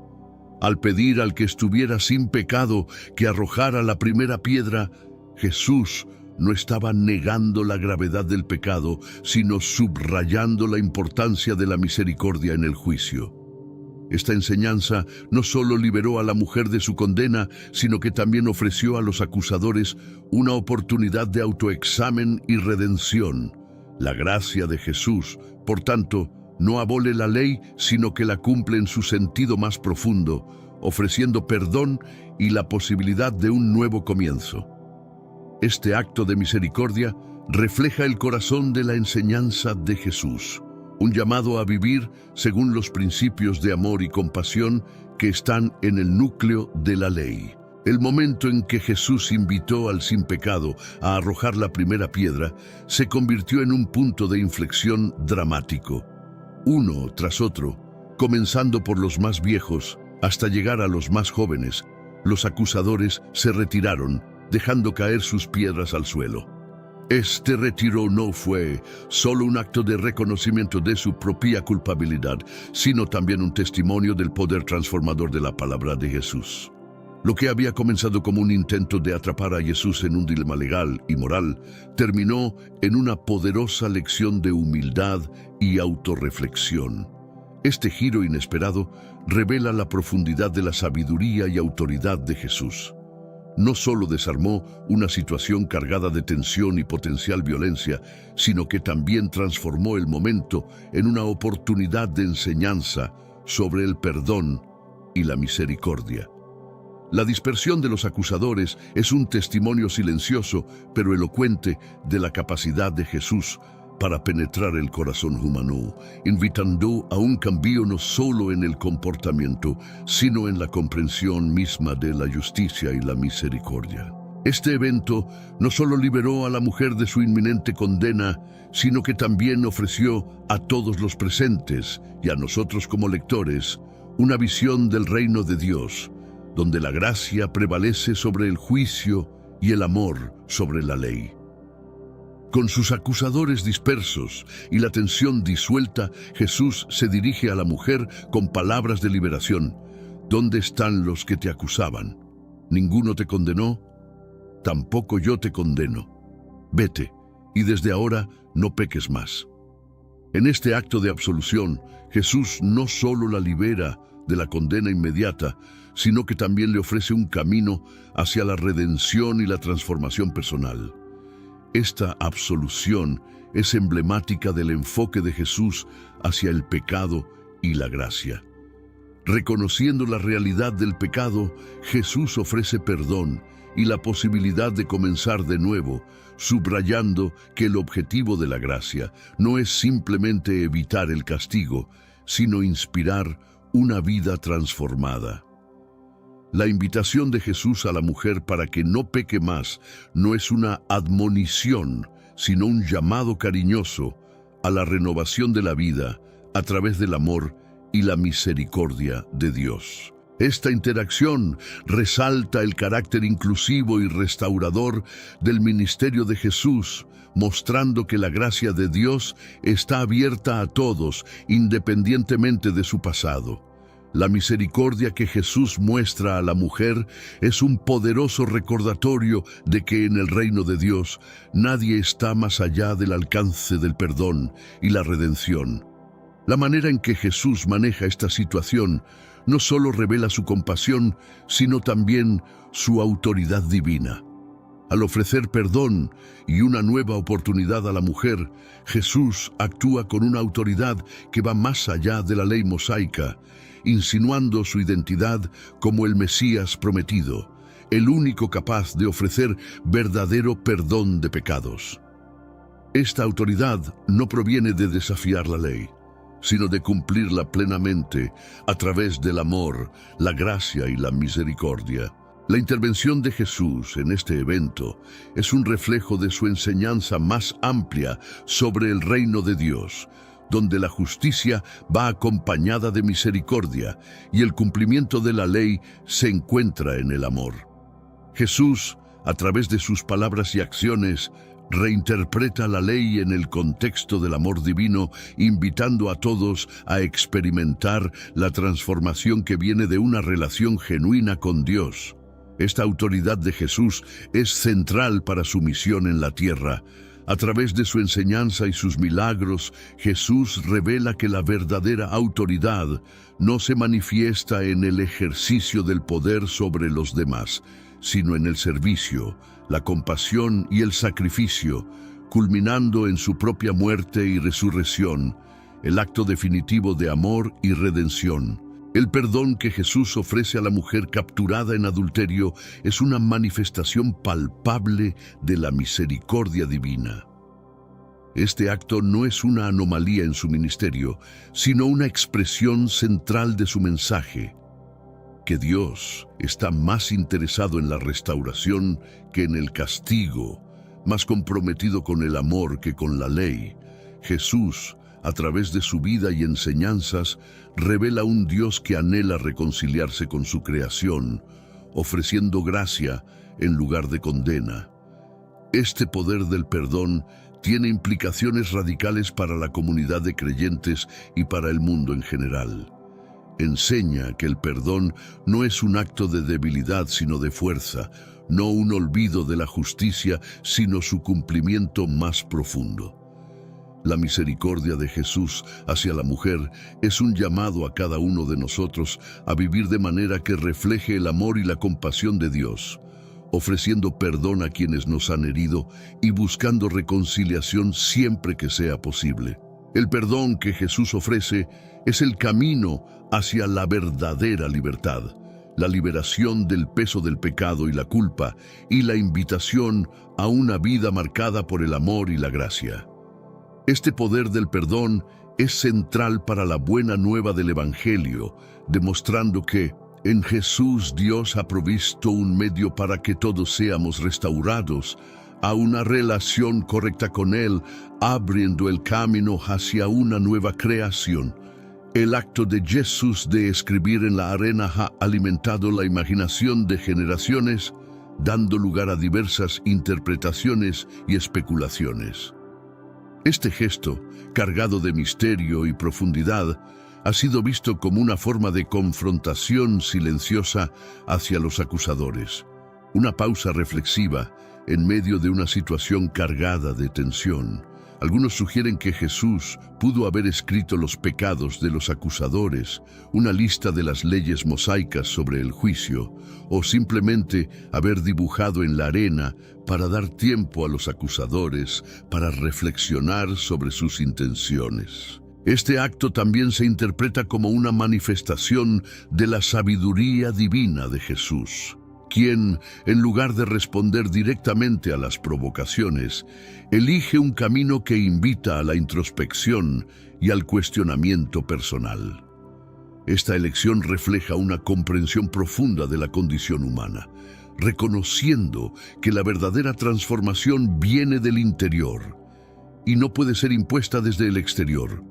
S1: Al pedir al que estuviera sin pecado que arrojara la primera piedra, Jesús no estaba negando la gravedad del pecado, sino subrayando la importancia de la misericordia en el juicio. Esta enseñanza no solo liberó a la mujer de su condena, sino que también ofreció a los acusadores una oportunidad de autoexamen y redención. La gracia de Jesús, por tanto, no abole la ley, sino que la cumple en su sentido más profundo, ofreciendo perdón y la posibilidad de un nuevo comienzo. Este acto de misericordia refleja el corazón de la enseñanza de Jesús, un llamado a vivir según los principios de amor y compasión que están en el núcleo de la ley. El momento en que Jesús invitó al sin pecado a arrojar la primera piedra se convirtió en un punto de inflexión dramático. Uno tras otro, comenzando por los más viejos hasta llegar a los más jóvenes, los acusadores se retiraron, dejando caer sus piedras al suelo. Este retiro no fue solo un acto de reconocimiento de su propia culpabilidad, sino también un testimonio del poder transformador de la palabra de Jesús. Lo que había comenzado como un intento de atrapar a Jesús en un dilema legal y moral, terminó en una poderosa lección de humildad y autorreflexión. Este giro inesperado revela la profundidad de la sabiduría y autoridad de Jesús. No solo desarmó una situación cargada de tensión y potencial violencia, sino que también transformó el momento en una oportunidad de enseñanza sobre el perdón y la misericordia. La dispersión de los acusadores es un testimonio silencioso pero elocuente de la capacidad de Jesús para penetrar el corazón humano, invitando a un cambio no solo en el comportamiento, sino en la comprensión misma de la justicia y la misericordia. Este evento no solo liberó a la mujer de su inminente condena, sino que también ofreció a todos los presentes y a nosotros como lectores una visión del reino de Dios, donde la gracia prevalece sobre el juicio y el amor sobre la ley. Con sus acusadores dispersos y la tensión disuelta, Jesús se dirige a la mujer con palabras de liberación. ¿Dónde están los que te acusaban? ¿Ninguno te condenó? Tampoco yo te condeno. Vete, y desde ahora no peques más. En este acto de absolución, Jesús no solo la libera de la condena inmediata, sino que también le ofrece un camino hacia la redención y la transformación personal. Esta absolución es emblemática del enfoque de Jesús hacia el pecado y la gracia. Reconociendo la realidad del pecado, Jesús ofrece perdón y la posibilidad de comenzar de nuevo, subrayando que el objetivo de la gracia no es simplemente evitar el castigo, sino inspirar una vida transformada. La invitación de Jesús a la mujer para que no peque más no es una admonición, sino un llamado cariñoso a la renovación de la vida a través del amor y la misericordia de Dios. Esta interacción resalta el carácter inclusivo y restaurador del ministerio de Jesús, mostrando que la gracia de Dios está abierta a todos, independientemente de su pasado. La misericordia que Jesús muestra a la mujer es un poderoso recordatorio de que en el reino de Dios nadie está más allá del alcance del perdón y la redención. La manera en que Jesús maneja esta situación no solo revela su compasión, sino también su autoridad divina. Al ofrecer perdón y una nueva oportunidad a la mujer, Jesús actúa con una autoridad que va más allá de la ley mosaica, insinuando su identidad como el Mesías prometido, el único capaz de ofrecer verdadero perdón de pecados. Esta autoridad no proviene de desafiar la ley, sino de cumplirla plenamente a través del amor, la gracia y la misericordia. La intervención de Jesús en este evento es un reflejo de su enseñanza más amplia sobre el reino de Dios, donde la justicia va acompañada de misericordia y el cumplimiento de la ley se encuentra en el amor. Jesús, a través de sus palabras y acciones, reinterpreta la ley en el contexto del amor divino, invitando a todos a experimentar la transformación que viene de una relación genuina con Dios. Esta autoridad de Jesús es central para su misión en la tierra. A través de su enseñanza y sus milagros, Jesús revela que la verdadera autoridad no se manifiesta en el ejercicio del poder sobre los demás, sino en el servicio, la compasión y el sacrificio, culminando en su propia muerte y resurrección, el acto definitivo de amor y redención. El perdón que Jesús ofrece a la mujer capturada en adulterio es una manifestación palpable de la misericordia divina. Este acto no es una anomalía en su ministerio, sino una expresión central de su mensaje, que Dios está más interesado en la restauración que en el castigo, más comprometido con el amor que con la ley. Jesús, a través de su vida y enseñanzas, revela un Dios que anhela reconciliarse con su creación, ofreciendo gracia en lugar de condena. Este poder del perdón tiene implicaciones radicales para la comunidad de creyentes y para el mundo en general. Enseña que el perdón no es un acto de debilidad sino de fuerza, no un olvido de la justicia sino su cumplimiento más profundo. La misericordia de Jesús hacia la mujer es un llamado a cada uno de nosotros a vivir de manera que refleje el amor y la compasión de Dios, ofreciendo perdón a quienes nos han herido y buscando reconciliación siempre que sea posible. El perdón que Jesús ofrece es el camino hacia la verdadera libertad, la liberación del peso del pecado y la culpa, y la invitación a una vida marcada por el amor y la gracia. Este poder del perdón es central para la buena nueva del Evangelio, demostrando que en Jesús Dios ha provisto un medio para que todos seamos restaurados a una relación correcta con Él, abriendo el camino hacia una nueva creación. El acto de Jesús de escribir en la arena ha alimentado la imaginación de generaciones, dando lugar a diversas interpretaciones y especulaciones. Este gesto, cargado de misterio y profundidad, ha sido visto como una forma de confrontación silenciosa hacia los acusadores, una pausa reflexiva en medio de una situación cargada de tensión. Algunos sugieren que Jesús pudo haber escrito los pecados de los acusadores, una lista de las leyes mosaicas sobre el juicio, o simplemente haber dibujado en la arena para dar tiempo a los acusadores para reflexionar sobre sus intenciones. Este acto también se interpreta como una manifestación de la sabiduría divina de Jesús, quien, en lugar de responder directamente a las provocaciones, elige un camino que invita a la introspección y al cuestionamiento personal. Esta elección refleja una comprensión profunda de la condición humana, reconociendo que la verdadera transformación viene del interior y no puede ser impuesta desde el exterior.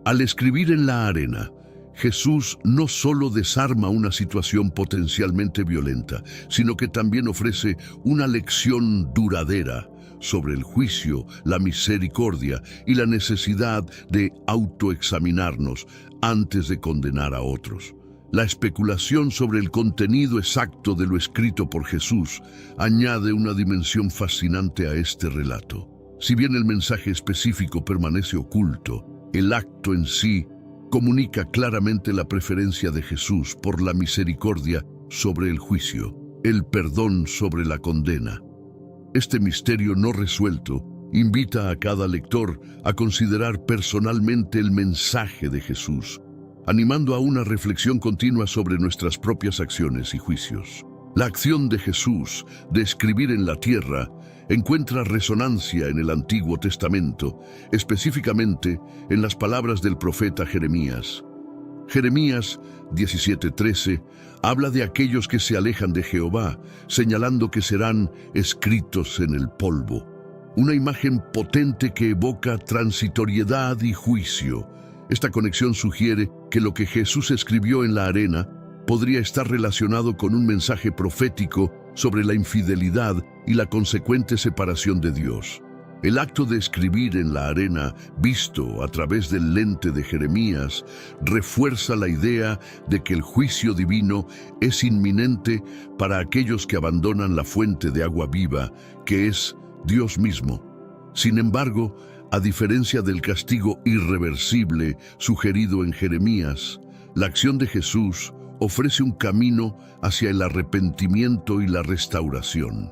S1: Al escribir en la arena, Jesús no solo desarma una situación potencialmente violenta, sino que también ofrece una lección duradera sobre el juicio, la misericordia y la necesidad de autoexaminarnos antes de condenar a otros. La especulación sobre el contenido exacto de lo escrito por Jesús añade una dimensión fascinante a este relato. Si bien el mensaje específico permanece oculto, el acto en sí comunica claramente la preferencia de Jesús por la misericordia sobre el juicio, el perdón sobre la condena. Este misterio no resuelto invita a cada lector a considerar personalmente el mensaje de Jesús, animando a una reflexión continua sobre nuestras propias acciones y juicios. La acción de Jesús de escribir en la tierra encuentra resonancia en el Antiguo Testamento, específicamente en las palabras del profeta Jeremías. Jeremías 17:13 habla de aquellos que se alejan de Jehová, señalando que serán escritos en el polvo. Una imagen potente que evoca transitoriedad y juicio. Esta conexión sugiere que lo que Jesús escribió en la arena podría estar relacionado con un mensaje profético sobre la infidelidad y la consecuente separación de Dios. El acto de escribir en la arena, visto a través del lente de Jeremías, refuerza la idea de que el juicio divino es inminente para aquellos que abandonan la fuente de agua viva, que es Dios mismo. Sin embargo, a diferencia del castigo irreversible sugerido en Jeremías, la acción de Jesús ofrece un camino hacia el arrepentimiento y la restauración.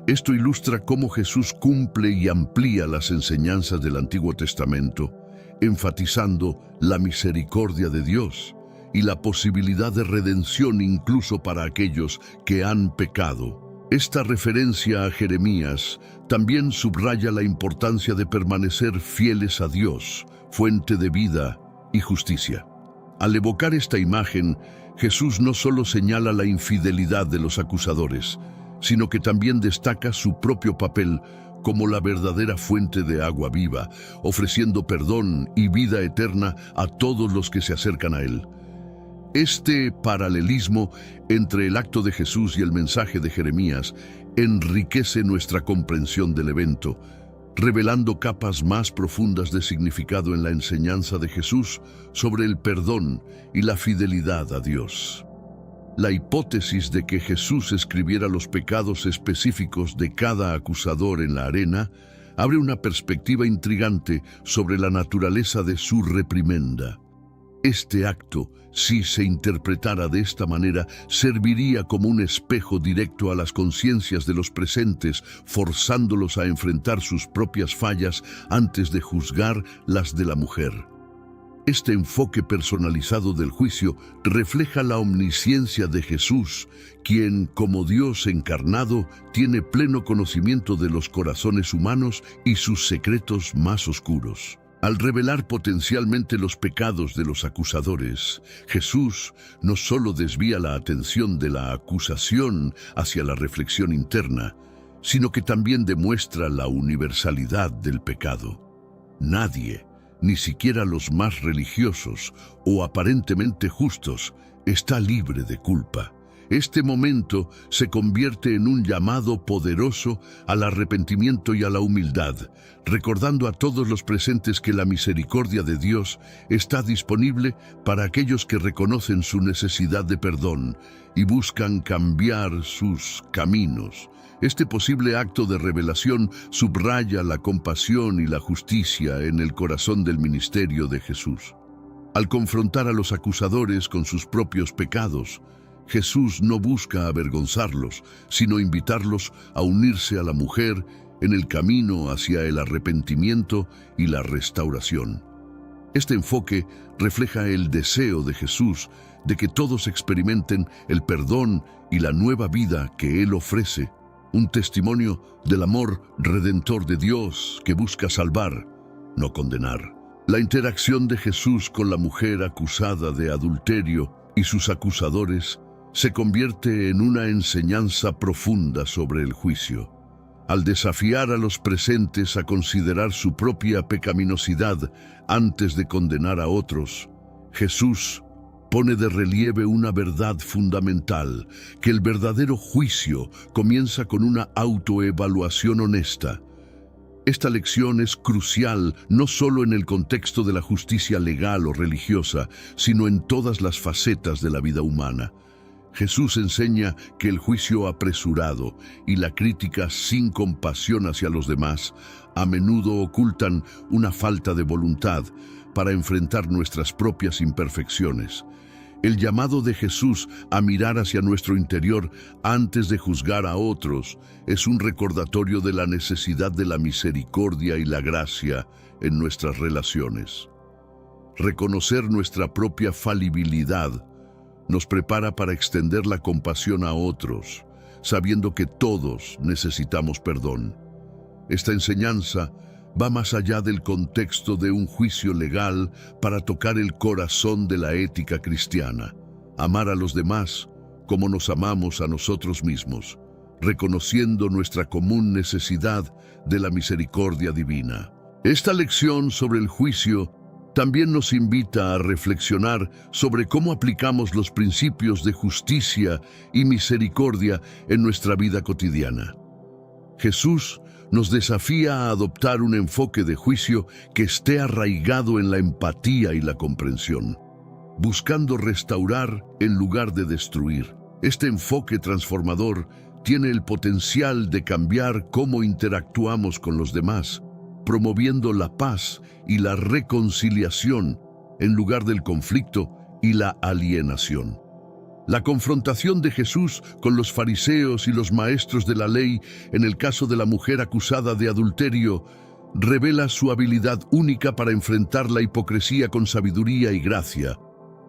S1: Esto ilustra cómo Jesús cumple y amplía las enseñanzas del Antiguo Testamento, enfatizando la misericordia de Dios y la posibilidad de redención incluso para aquellos que han pecado. Esta referencia a Jeremías también subraya la importancia de permanecer fieles a Dios, fuente de vida y justicia. Al evocar esta imagen, Jesús no solo señala la infidelidad de los acusadores, sino que también destaca su propio papel como la verdadera fuente de agua viva, ofreciendo perdón y vida eterna a todos los que se acercan a Él. Este paralelismo entre el acto de Jesús y el mensaje de Jeremías enriquece nuestra comprensión del evento, revelando capas más profundas de significado en la enseñanza de Jesús sobre el perdón y la fidelidad a Dios. La hipótesis de que Jesús escribiera los pecados específicos de cada acusador en la arena abre una perspectiva intrigante sobre la naturaleza de su reprimenda. Este acto, si se interpretara de esta manera, serviría como un espejo directo a las conciencias de los presentes, forzándolos a enfrentar sus propias fallas antes de juzgar las de la mujer. Este enfoque personalizado del juicio refleja la omnisciencia de Jesús, quien, como Dios encarnado, tiene pleno conocimiento de los corazones humanos y sus secretos más oscuros. Al revelar potencialmente los pecados de los acusadores, Jesús no solo desvía la atención de la acusación hacia la reflexión interna, sino que también demuestra la universalidad del pecado. Nadie, ni siquiera los más religiosos o aparentemente justos, está libre de culpa. Este momento se convierte en un llamado poderoso al arrepentimiento y a la humildad, recordando a todos los presentes que la misericordia de Dios está disponible para aquellos que reconocen su necesidad de perdón y buscan cambiar sus caminos. Este posible acto de revelación subraya la compasión y la justicia en el corazón del ministerio de Jesús. Al confrontar a los acusadores con sus propios pecados, Jesús no busca avergonzarlos, sino invitarlos a unirse a la mujer en el camino hacia el arrepentimiento y la restauración. Este enfoque refleja el deseo de Jesús de que todos experimenten el perdón y la nueva vida que Él ofrece, un testimonio del amor redentor de Dios que busca salvar, no condenar. La interacción de Jesús con la mujer acusada de adulterio y sus acusadores se convierte en una enseñanza profunda sobre el juicio. Al desafiar a los presentes a considerar su propia pecaminosidad antes de condenar a otros, Jesús pone de relieve una verdad fundamental, que el verdadero juicio comienza con una autoevaluación honesta. Esta lección es crucial no solo en el contexto de la justicia legal o religiosa, sino en todas las facetas de la vida humana. Jesús enseña que el juicio apresurado y la crítica sin compasión hacia los demás a menudo ocultan una falta de voluntad para enfrentar nuestras propias imperfecciones. El llamado de Jesús a mirar hacia nuestro interior antes de juzgar a otros es un recordatorio de la necesidad de la misericordia y la gracia en nuestras relaciones. Reconocer nuestra propia falibilidad nos prepara para extender la compasión a otros, sabiendo que todos necesitamos perdón. Esta enseñanza va más allá del contexto de un juicio legal para tocar el corazón de la ética cristiana. Amar a los demás como nos amamos a nosotros mismos, reconociendo nuestra común necesidad de la misericordia divina. Esta lección sobre el juicio también nos invita a reflexionar sobre cómo aplicamos los principios de justicia y misericordia en nuestra vida cotidiana. Jesús nos desafía a adoptar un enfoque de juicio que esté arraigado en la empatía y la comprensión, buscando restaurar en lugar de destruir. Este enfoque transformador tiene el potencial de cambiar cómo interactuamos con los demás, promoviendo la paz y la reconciliación en lugar del conflicto y la alienación. La confrontación de Jesús con los fariseos y los maestros de la ley en el caso de la mujer acusada de adulterio revela su habilidad única para enfrentar la hipocresía con sabiduría y gracia.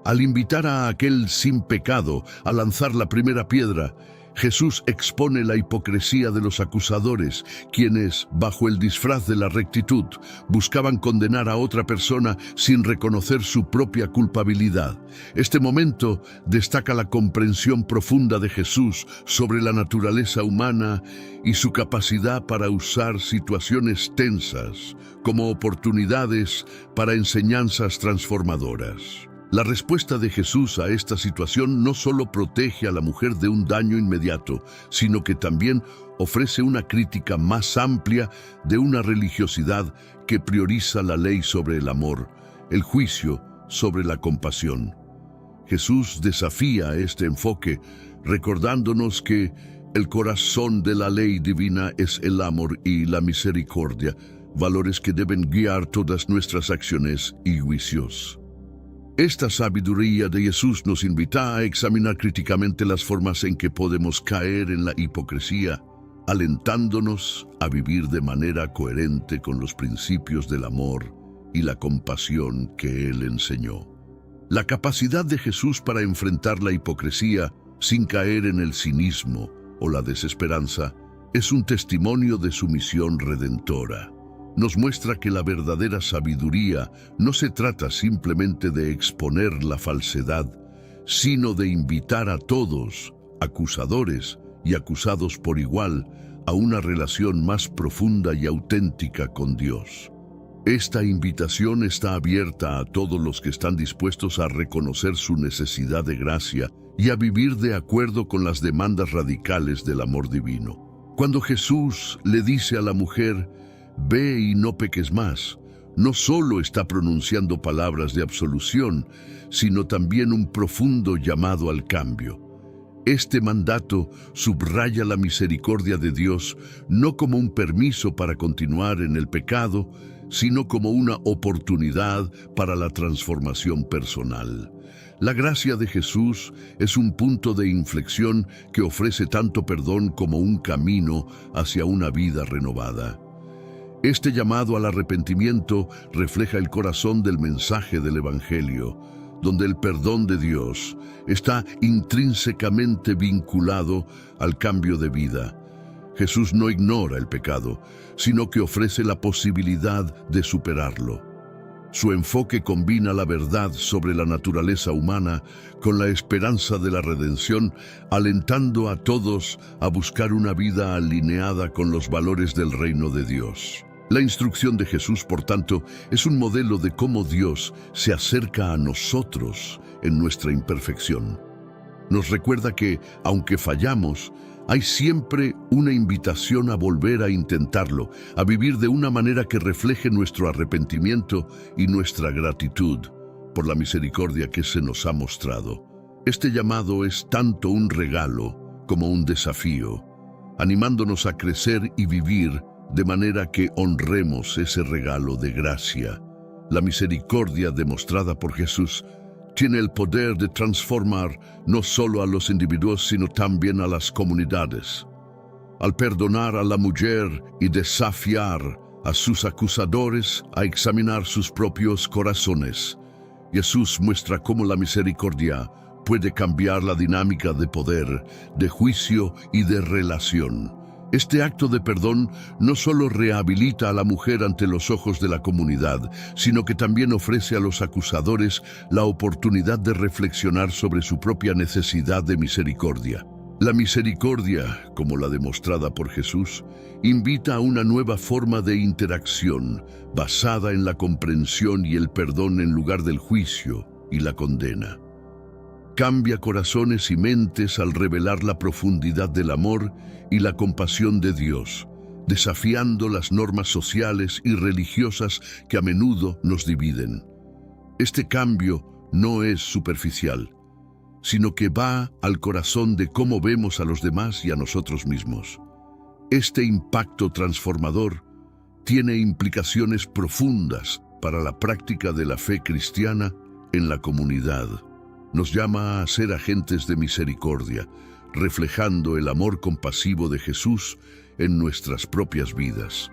S1: Al invitar a aquel sin pecado a lanzar la primera piedra, Jesús expone la hipocresía de los acusadores, quienes, bajo el disfraz de la rectitud, buscaban condenar a otra persona sin reconocer su propia culpabilidad. Este momento destaca la comprensión profunda de Jesús sobre la naturaleza humana y su capacidad para usar situaciones tensas como oportunidades para enseñanzas transformadoras. La respuesta de Jesús a esta situación no solo protege a la mujer de un daño inmediato, sino que también ofrece una crítica más amplia de una religiosidad que prioriza la ley sobre el amor, el juicio sobre la compasión. Jesús desafía este enfoque, recordándonos que el corazón de la ley divina es el amor y la misericordia, valores que deben guiar todas nuestras acciones y juicios. Esta sabiduría de Jesús nos invita a examinar críticamente las formas en que podemos caer en la hipocresía, alentándonos a vivir de manera coherente con los principios del amor y la compasión que Él enseñó. La capacidad de Jesús para enfrentar la hipocresía sin caer en el cinismo o la desesperanza es un testimonio de su misión redentora. Nos muestra que la verdadera sabiduría no se trata simplemente de exponer la falsedad, sino de invitar a todos, acusadores y acusados por igual, a una relación más profunda y auténtica con Dios. Esta invitación está abierta a todos los que están dispuestos a reconocer su necesidad de gracia y a vivir de acuerdo con las demandas radicales del amor divino. Cuando Jesús le dice a la mujer, «Ve y no peques más», no solo está pronunciando palabras de absolución, sino también un profundo llamado al cambio. Este mandato subraya la misericordia de Dios no como un permiso para continuar en el pecado, sino como una oportunidad para la transformación personal. La gracia de Jesús es un punto de inflexión que ofrece tanto perdón como un camino hacia una vida renovada. Este llamado al arrepentimiento refleja el corazón del mensaje del Evangelio, donde el perdón de Dios está intrínsecamente vinculado al cambio de vida. Jesús no ignora el pecado, sino que ofrece la posibilidad de superarlo. Su enfoque combina la verdad sobre la naturaleza humana con la esperanza de la redención, alentando a todos a buscar una vida alineada con los valores del reino de Dios. La instrucción de Jesús, por tanto, es un modelo de cómo Dios se acerca a nosotros en nuestra imperfección. Nos recuerda que, aunque fallamos, hay siempre una invitación a volver a intentarlo, a vivir de una manera que refleje nuestro arrepentimiento y nuestra gratitud por la misericordia que se nos ha mostrado. Este llamado es tanto un regalo como un desafío, animándonos a crecer y vivir de manera que honremos ese regalo de gracia. La misericordia demostrada por Jesús tiene el poder de transformar no solo a los individuos, sino también a las comunidades. Al perdonar a la mujer y desafiar a sus acusadores a examinar sus propios corazones, Jesús muestra cómo la misericordia puede cambiar la dinámica de poder, de juicio y de relación. Este acto de perdón no solo rehabilita a la mujer ante los ojos de la comunidad, sino que también ofrece a los acusadores la oportunidad de reflexionar sobre su propia necesidad de misericordia. La misericordia, como la demostrada por Jesús, invita a una nueva forma de interacción basada en la comprensión y el perdón en lugar del juicio y la condena. Cambia corazones y mentes al revelar la profundidad del amor y la compasión de Dios, desafiando las normas sociales y religiosas que a menudo nos dividen. Este cambio no es superficial, sino que va al corazón de cómo vemos a los demás y a nosotros mismos. Este impacto transformador tiene implicaciones profundas para la práctica de la fe cristiana en la comunidad. Nos llama a ser agentes de misericordia, reflejando el amor compasivo de Jesús en nuestras propias vidas.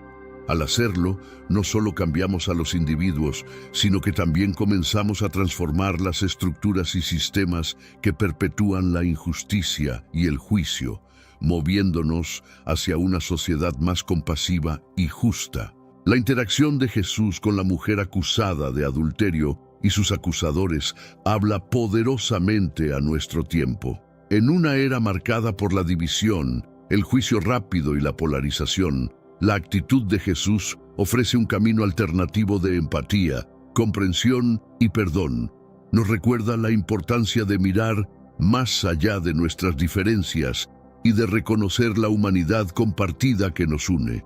S1: Al hacerlo, no solo cambiamos a los individuos, sino que también comenzamos a transformar las estructuras y sistemas que perpetúan la injusticia y el juicio, moviéndonos hacia una sociedad más compasiva y justa. La interacción de Jesús con la mujer acusada de adulterio y sus acusadores habla poderosamente a nuestro tiempo. En una era marcada por la división, el juicio rápido y la polarización, la actitud de Jesús ofrece un camino alternativo de empatía, comprensión y perdón. Nos recuerda la importancia de mirar más allá de nuestras diferencias y de reconocer la humanidad compartida que nos une.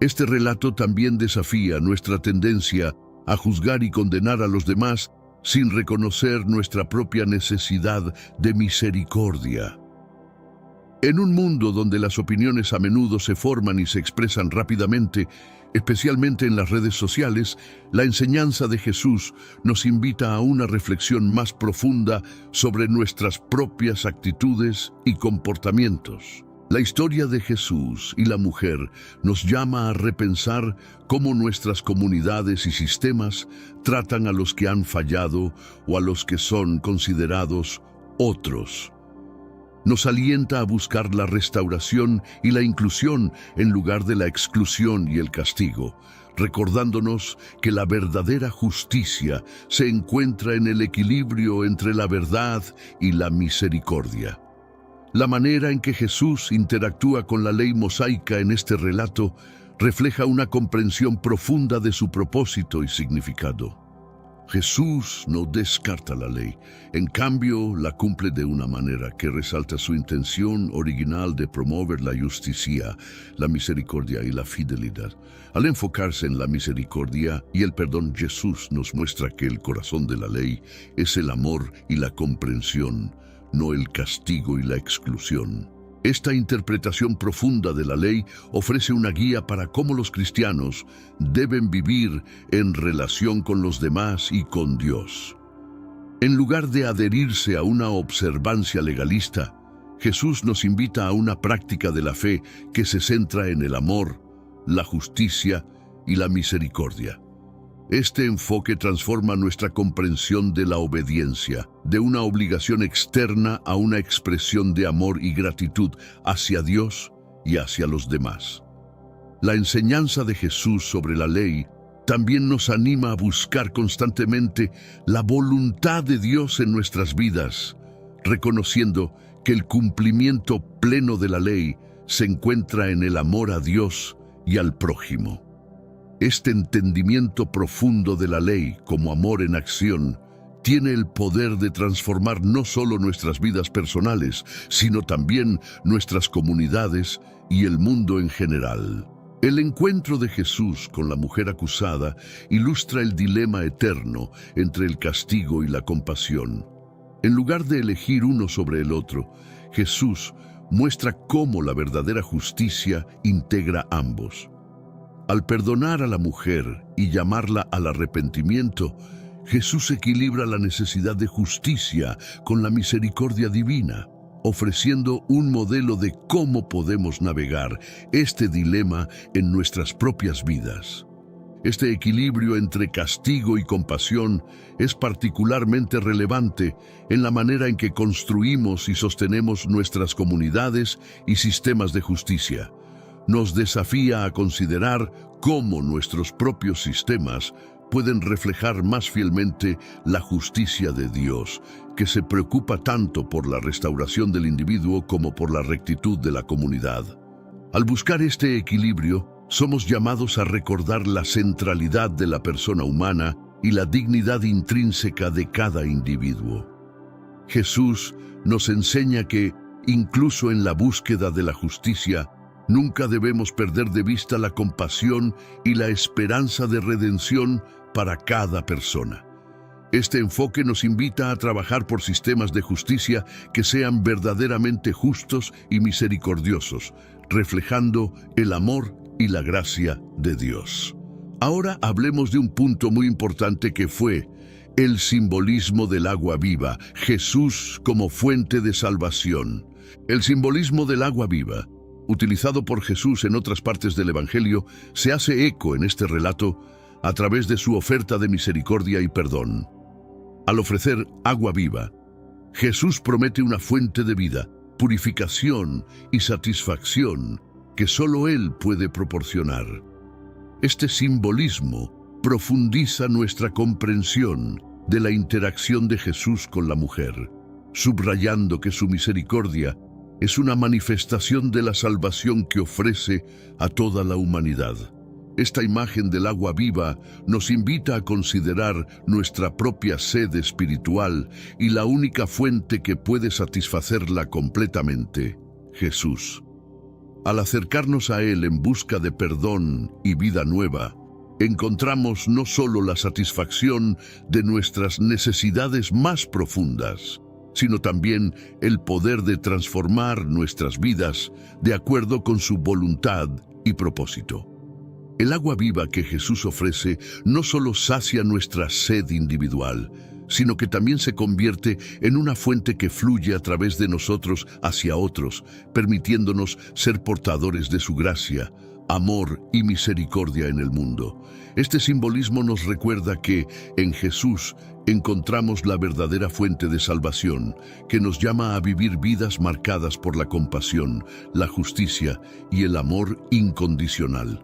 S1: Este relato también desafía nuestra tendencia a juzgar y condenar a los demás sin reconocer nuestra propia necesidad de misericordia. En un mundo donde las opiniones a menudo se forman y se expresan rápidamente, especialmente en las redes sociales, la enseñanza de Jesús nos invita a una reflexión más profunda sobre nuestras propias actitudes y comportamientos. La historia de Jesús y la mujer nos llama a repensar cómo nuestras comunidades y sistemas tratan a los que han fallado o a los que son considerados otros. Nos alienta a buscar la restauración y la inclusión en lugar de la exclusión y el castigo, recordándonos que la verdadera justicia se encuentra en el equilibrio entre la verdad y la misericordia. La manera en que Jesús interactúa con la ley mosaica en este relato refleja una comprensión profunda de su propósito y significado. Jesús no descarta la ley, en cambio la cumple de una manera que resalta su intención original de promover la justicia, la misericordia y la fidelidad. Al enfocarse en la misericordia y el perdón, Jesús nos muestra que el corazón de la ley es el amor y la comprensión, no el castigo y la exclusión. Esta interpretación profunda de la ley ofrece una guía para cómo los cristianos deben vivir en relación con los demás y con Dios. En lugar de adherirse a una observancia legalista, Jesús nos invita a una práctica de la fe que se centra en el amor, la justicia y la misericordia. Este enfoque transforma nuestra comprensión de la obediencia, de una obligación externa a una expresión de amor y gratitud hacia Dios y hacia los demás. La enseñanza de Jesús sobre la ley también nos anima a buscar constantemente la voluntad de Dios en nuestras vidas, reconociendo que el cumplimiento pleno de la ley se encuentra en el amor a Dios y al prójimo. Este entendimiento profundo de la ley como amor en acción tiene el poder de transformar no solo nuestras vidas personales, sino también nuestras comunidades y el mundo en general. El encuentro de Jesús con la mujer acusada ilustra el dilema eterno entre el castigo y la compasión. En lugar de elegir uno sobre el otro, Jesús muestra cómo la verdadera justicia integra ambos. Al perdonar a la mujer y llamarla al arrepentimiento, Jesús equilibra la necesidad de justicia con la misericordia divina, ofreciendo un modelo de cómo podemos navegar este dilema en nuestras propias vidas. Este equilibrio entre castigo y compasión es particularmente relevante en la manera en que construimos y sostenemos nuestras comunidades y sistemas de justicia. Nos desafía a considerar cómo nuestros propios sistemas pueden reflejar más fielmente la justicia de Dios, que se preocupa tanto por la restauración del individuo como por la rectitud de la comunidad. Al buscar este equilibrio, somos llamados a recordar la centralidad de la persona humana y la dignidad intrínseca de cada individuo. Jesús nos enseña que, incluso en la búsqueda de la justicia, nunca debemos perder de vista la compasión y la esperanza de redención para cada persona. Este enfoque nos invita a trabajar por sistemas de justicia que sean verdaderamente justos y misericordiosos, reflejando el amor y la gracia de Dios. Ahora hablemos de un punto muy importante que fue el simbolismo del agua viva, Jesús como fuente de salvación. El simbolismo del agua viva, utilizado por Jesús en otras partes del Evangelio, se hace eco en este relato a través de su oferta de misericordia y perdón. Al ofrecer agua viva, Jesús promete una fuente de vida, purificación y satisfacción que solo Él puede proporcionar. Este simbolismo profundiza nuestra comprensión de la interacción de Jesús con la mujer, subrayando que su misericordia es una manifestación de la salvación que ofrece a toda la humanidad. Esta imagen del agua viva nos invita a considerar nuestra propia sed espiritual y la única fuente que puede satisfacerla completamente, Jesús. Al acercarnos a Él en busca de perdón y vida nueva, encontramos no solo la satisfacción de nuestras necesidades más profundas, sino también el poder de transformar nuestras vidas de acuerdo con su voluntad y propósito. El agua viva que Jesús ofrece no solo sacia nuestra sed individual, sino que también se convierte en una fuente que fluye a través de nosotros hacia otros, permitiéndonos ser portadores de su gracia, amor y misericordia en el mundo. Este simbolismo nos recuerda que en Jesús encontramos la verdadera fuente de salvación, que nos llama a vivir vidas marcadas por la compasión, la justicia y el amor incondicional.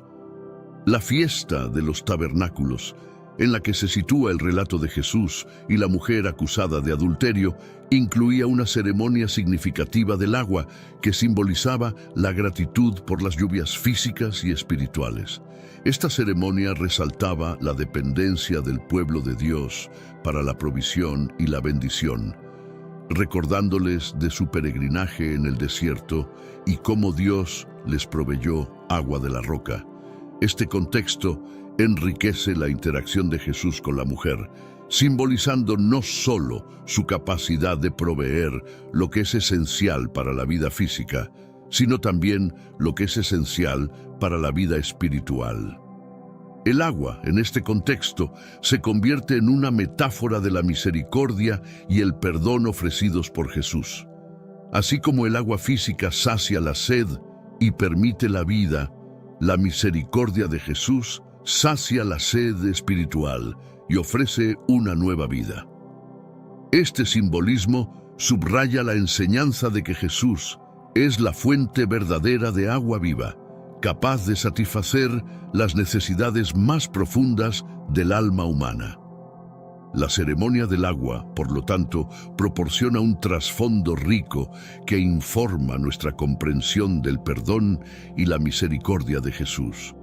S1: La fiesta de los tabernáculos, en la que se sitúa el relato de Jesús y la mujer acusada de adulterio, incluía una ceremonia significativa del agua que simbolizaba la gratitud por las lluvias físicas y espirituales. Esta ceremonia resaltaba la dependencia del pueblo de Dios para la provisión y la bendición, recordándoles de su peregrinaje en el desierto y cómo Dios les proveyó agua de la roca. Este contexto enriquece la interacción de Jesús con la mujer, simbolizando no solo su capacidad de proveer lo que es esencial para la vida física, sino también lo que es esencial para la vida espiritual. El agua, en este contexto, se convierte en una metáfora de la misericordia y el perdón ofrecidos por Jesús. Así como el agua física sacia la sed y permite la vida, la misericordia de Jesús sacia la sed espiritual y ofrece una nueva vida. Este simbolismo subraya la enseñanza de que Jesús es la fuente verdadera de agua viva, capaz de satisfacer las necesidades más profundas del alma humana. La ceremonia del agua, por lo tanto, proporciona un trasfondo rico que informa nuestra comprensión del perdón y la misericordia de Jesús.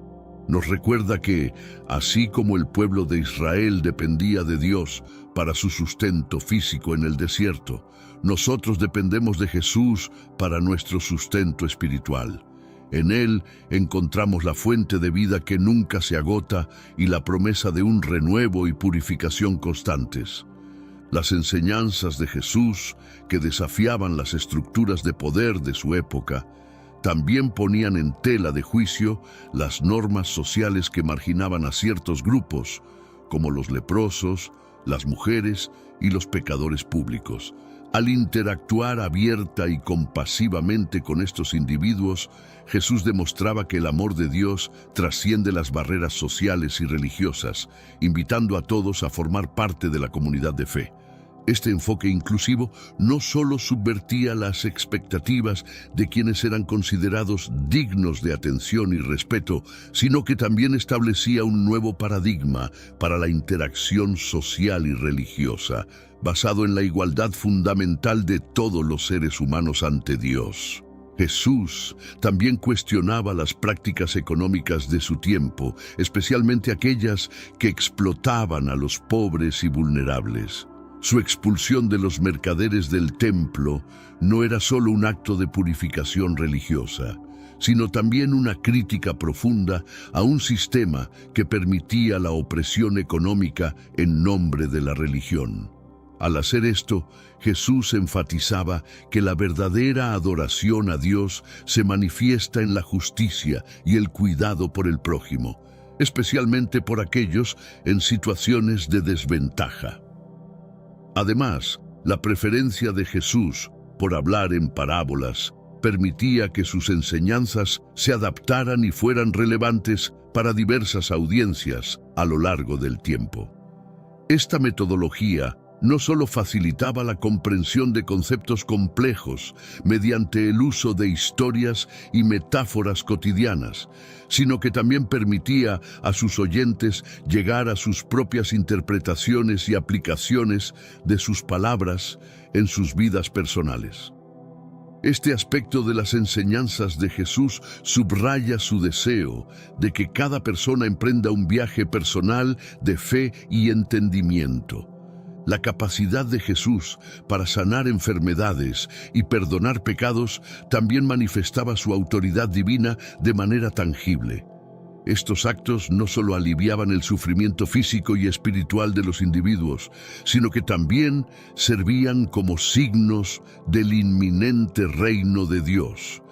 S1: Nos recuerda que, así como el pueblo de Israel dependía de Dios para su sustento físico en el desierto, nosotros dependemos de Jesús para nuestro sustento espiritual. En Él encontramos la fuente de vida que nunca se agota y la promesa de un renuevo y purificación constantes. Las enseñanzas de Jesús, que desafiaban las estructuras de poder de su época, también ponían en tela de juicio las normas sociales que marginaban a ciertos grupos, como los leprosos, las mujeres y los pecadores públicos. Al interactuar abierta y compasivamente con estos individuos, Jesús demostraba que el amor de Dios trasciende las barreras sociales y religiosas, invitando a todos a formar parte de la comunidad de fe. Este enfoque inclusivo no solo subvertía las expectativas de quienes eran considerados dignos de atención y respeto, sino que también establecía un nuevo paradigma para la interacción social y religiosa, basado en la igualdad fundamental de todos los seres humanos ante Dios. Jesús también cuestionaba las prácticas económicas de su tiempo, especialmente aquellas que explotaban a los pobres y vulnerables. Su expulsión de los mercaderes del templo no era solo un acto de purificación religiosa, sino también una crítica profunda a un sistema que permitía la opresión económica en nombre de la religión. Al hacer esto, Jesús enfatizaba que la verdadera adoración a Dios se manifiesta en la justicia y el cuidado por el prójimo, especialmente por aquellos en situaciones de desventaja. Además, la preferencia de Jesús por hablar en parábolas permitía que sus enseñanzas se adaptaran y fueran relevantes para diversas audiencias a lo largo del tiempo. Esta metodología no solo facilitaba la comprensión de conceptos complejos mediante el uso de historias y metáforas cotidianas, sino que también permitía a sus oyentes llegar a sus propias interpretaciones y aplicaciones de sus palabras en sus vidas personales. Este aspecto de las enseñanzas de Jesús subraya su deseo de que cada persona emprenda un viaje personal de fe y entendimiento. La capacidad de Jesús para sanar enfermedades y perdonar pecados también manifestaba su autoridad divina de manera tangible. Estos actos no solo aliviaban el sufrimiento físico y espiritual de los individuos, sino que también servían como signos del inminente reino de Dios,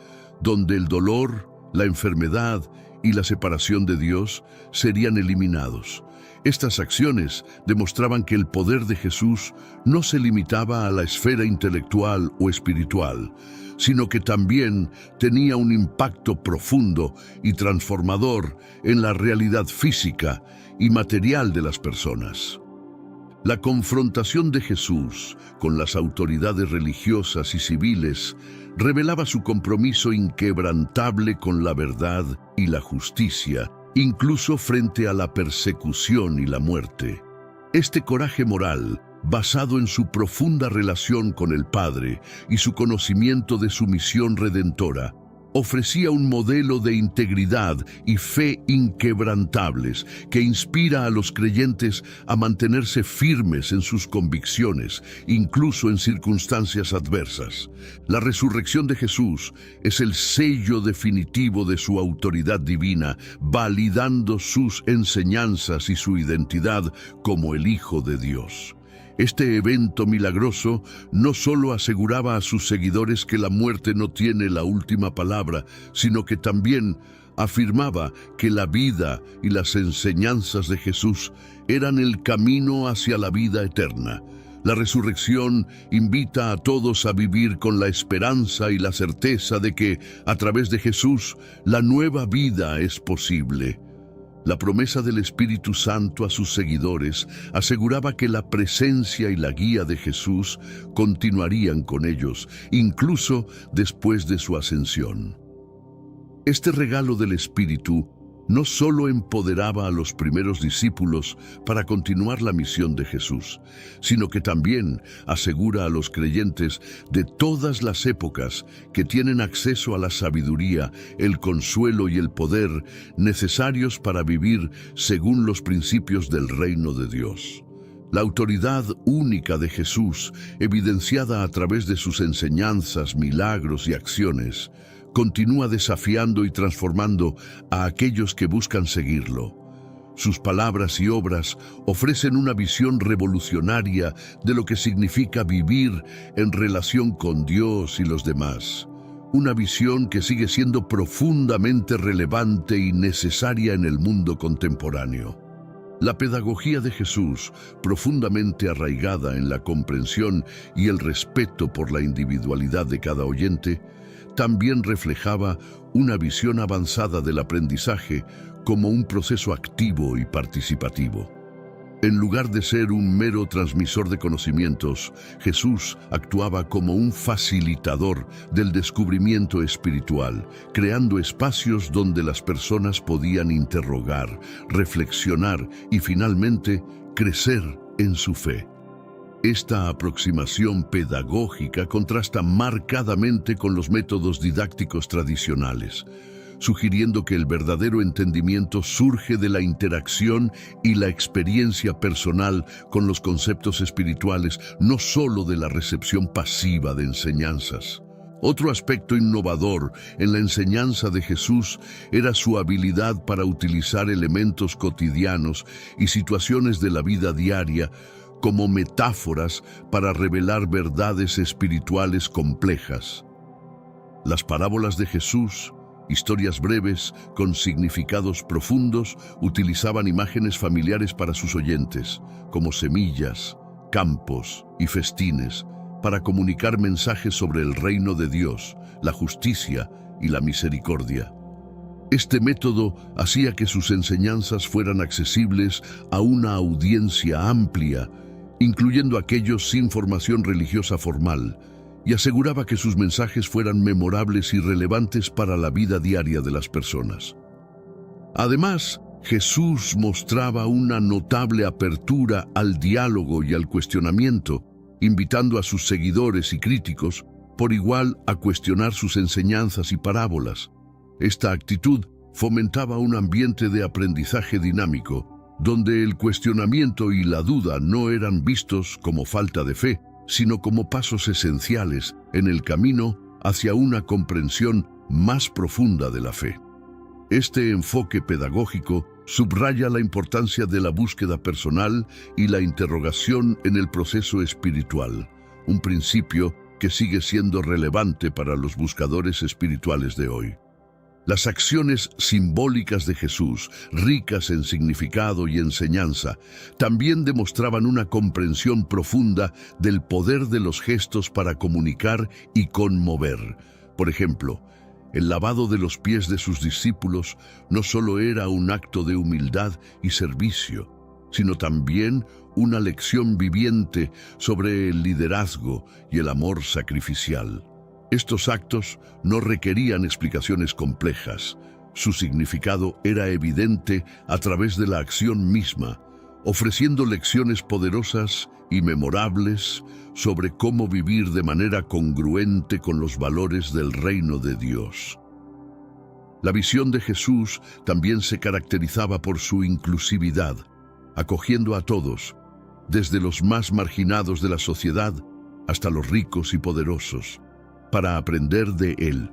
S1: donde el dolor, la enfermedad y la separación de Dios serían eliminados. Estas acciones demostraban que el poder de Jesús no se limitaba a la esfera intelectual o espiritual, sino que también tenía un impacto profundo y transformador en la realidad física y material de las personas. La confrontación de Jesús con las autoridades religiosas y civiles revelaba su compromiso inquebrantable con la verdad y la justicia, incluso frente a la persecución y la muerte. Este coraje moral, basado en su profunda relación con el Padre y su conocimiento de su misión redentora, ofrecía un modelo de integridad y fe inquebrantables que inspira a los creyentes a mantenerse firmes en sus convicciones, incluso en circunstancias adversas. La resurrección de Jesús es el sello definitivo de su autoridad divina, validando sus enseñanzas y su identidad como el Hijo de Dios. Este evento milagroso no solo aseguraba a sus seguidores que la muerte no tiene la última palabra, sino que también afirmaba que la vida y las enseñanzas de Jesús eran el camino hacia la vida eterna. La resurrección invita a todos a vivir con la esperanza y la certeza de que, a través de Jesús, la nueva vida es posible. La promesa del Espíritu Santo a sus seguidores aseguraba que la presencia y la guía de Jesús continuarían con ellos, incluso después de su ascensión. Este regalo del Espíritu no solo empoderaba a los primeros discípulos para continuar la misión de Jesús, sino que también asegura a los creyentes de todas las épocas que tienen acceso a la sabiduría, el consuelo y el poder necesarios para vivir según los principios del reino de Dios. La autoridad única de Jesús, evidenciada a través de sus enseñanzas, milagros y acciones, continúa desafiando y transformando a aquellos que buscan seguirlo. Sus palabras y obras ofrecen una visión revolucionaria de lo que significa vivir en relación con Dios y los demás. Una visión que sigue siendo profundamente relevante y necesaria en el mundo contemporáneo. La pedagogía de Jesús, profundamente arraigada en la comprensión y el respeto por la individualidad de cada oyente, también reflejaba una visión avanzada del aprendizaje como un proceso activo y participativo. En lugar de ser un mero transmisor de conocimientos, Jesús actuaba como un facilitador del descubrimiento espiritual, creando espacios donde las personas podían interrogar, reflexionar y finalmente crecer en su fe. Esta aproximación pedagógica contrasta marcadamente con los métodos didácticos tradicionales, sugiriendo que el verdadero entendimiento surge de la interacción y la experiencia personal con los conceptos espirituales, no solo de la recepción pasiva de enseñanzas. Otro aspecto innovador en la enseñanza de Jesús era su habilidad para utilizar elementos cotidianos y situaciones de la vida diaria como metáforas para revelar verdades espirituales complejas. Las parábolas de Jesús, historias breves con significados profundos, utilizaban imágenes familiares para sus oyentes, como semillas, campos y festines, para comunicar mensajes sobre el reino de Dios, la justicia y la misericordia. Este método hacía que sus enseñanzas fueran accesibles a una audiencia amplia, incluyendo aquellos sin formación religiosa formal, y aseguraba que sus mensajes fueran memorables y relevantes para la vida diaria de las personas. Además, Jesús mostraba una notable apertura al diálogo y al cuestionamiento, invitando a sus seguidores y críticos por igual a cuestionar sus enseñanzas y parábolas. Esta actitud fomentaba un ambiente de aprendizaje dinámico, donde el cuestionamiento y la duda no eran vistos como falta de fe, sino como pasos esenciales en el camino hacia una comprensión más profunda de la fe. Este enfoque pedagógico subraya la importancia de la búsqueda personal y la interrogación en el proceso espiritual, un principio que sigue siendo relevante para los buscadores espirituales de hoy. Las acciones simbólicas de Jesús, ricas en significado y enseñanza, también demostraban una comprensión profunda del poder de los gestos para comunicar y conmover. Por ejemplo, el lavado de los pies de sus discípulos no solo era un acto de humildad y servicio, sino también una lección viviente sobre el liderazgo y el amor sacrificial. Estos actos no requerían explicaciones complejas. Su significado era evidente a través de la acción misma, ofreciendo lecciones poderosas y memorables sobre cómo vivir de manera congruente con los valores del reino de Dios. La visión de Jesús también se caracterizaba por su inclusividad, acogiendo a todos, desde los más marginados de la sociedad hasta los ricos y poderosos, para aprender de él.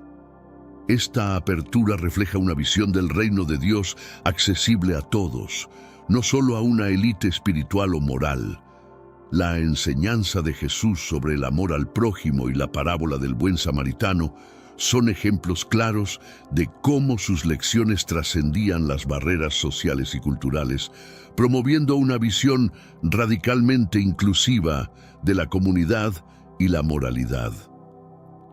S1: Esta apertura refleja una visión del reino de Dios accesible a todos, no solo a una élite espiritual o moral. La enseñanza de Jesús sobre el amor al prójimo y la parábola del buen samaritano son ejemplos claros de cómo sus lecciones trascendían las barreras sociales y culturales, promoviendo una visión radicalmente inclusiva de la comunidad y la moralidad.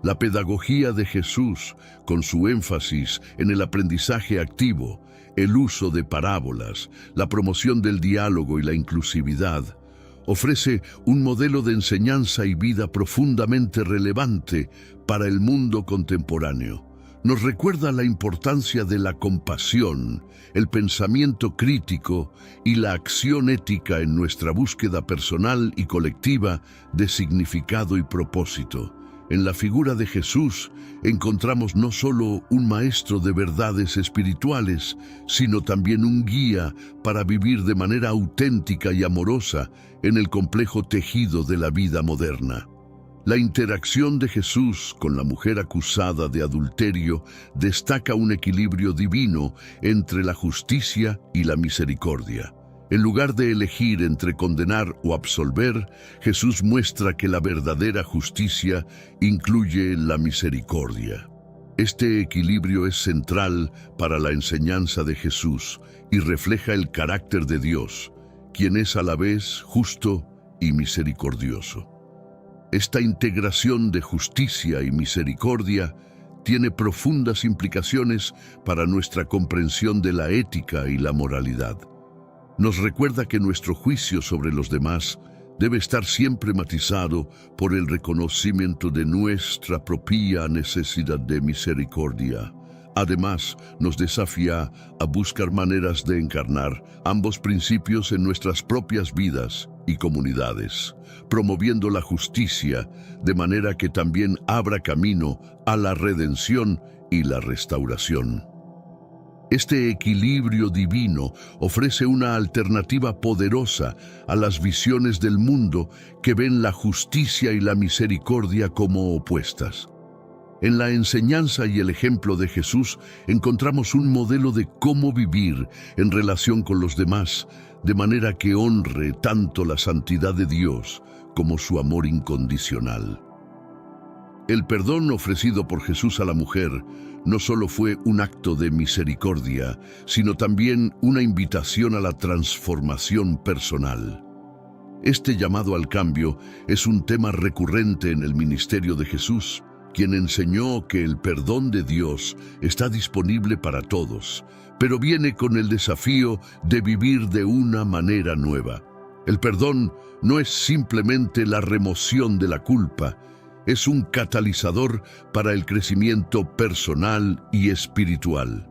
S1: La pedagogía de Jesús, con su énfasis en el aprendizaje activo, el uso de parábolas, la promoción del diálogo y la inclusividad, ofrece un modelo de enseñanza y vida profundamente relevante para el mundo contemporáneo. Nos recuerda la importancia de la compasión, el pensamiento crítico y la acción ética en nuestra búsqueda personal y colectiva de significado y propósito. En la figura de Jesús encontramos no solo un maestro de verdades espirituales, sino también un guía para vivir de manera auténtica y amorosa en el complejo tejido de la vida moderna. La interacción de Jesús con la mujer acusada de adulterio destaca un equilibrio divino entre la justicia y la misericordia. En lugar de elegir entre condenar o absolver, Jesús muestra que la verdadera justicia incluye la misericordia. Este equilibrio es central para la enseñanza de Jesús y refleja el carácter de Dios, quien es a la vez justo y misericordioso. Esta integración de justicia y misericordia tiene profundas implicaciones para nuestra comprensión de la ética y la moralidad. Nos recuerda que nuestro juicio sobre los demás debe estar siempre matizado por el reconocimiento de nuestra propia necesidad de misericordia. Además, nos desafía a buscar maneras de encarnar ambos principios en nuestras propias vidas y comunidades, promoviendo la justicia de manera que también abra camino a la redención y la restauración. Este equilibrio divino ofrece una alternativa poderosa a las visiones del mundo que ven la justicia y la misericordia como opuestas. En la enseñanza y el ejemplo de Jesús encontramos un modelo de cómo vivir en relación con los demás, de manera que honre tanto la santidad de Dios como su amor incondicional. El perdón ofrecido por Jesús a la mujer no solo fue un acto de misericordia, sino también una invitación a la transformación personal. Este llamado al cambio es un tema recurrente en el ministerio de Jesús, quien enseñó que el perdón de Dios está disponible para todos, pero viene con el desafío de vivir de una manera nueva. El perdón no es simplemente la remoción de la culpa, es un catalizador para el crecimiento personal y espiritual.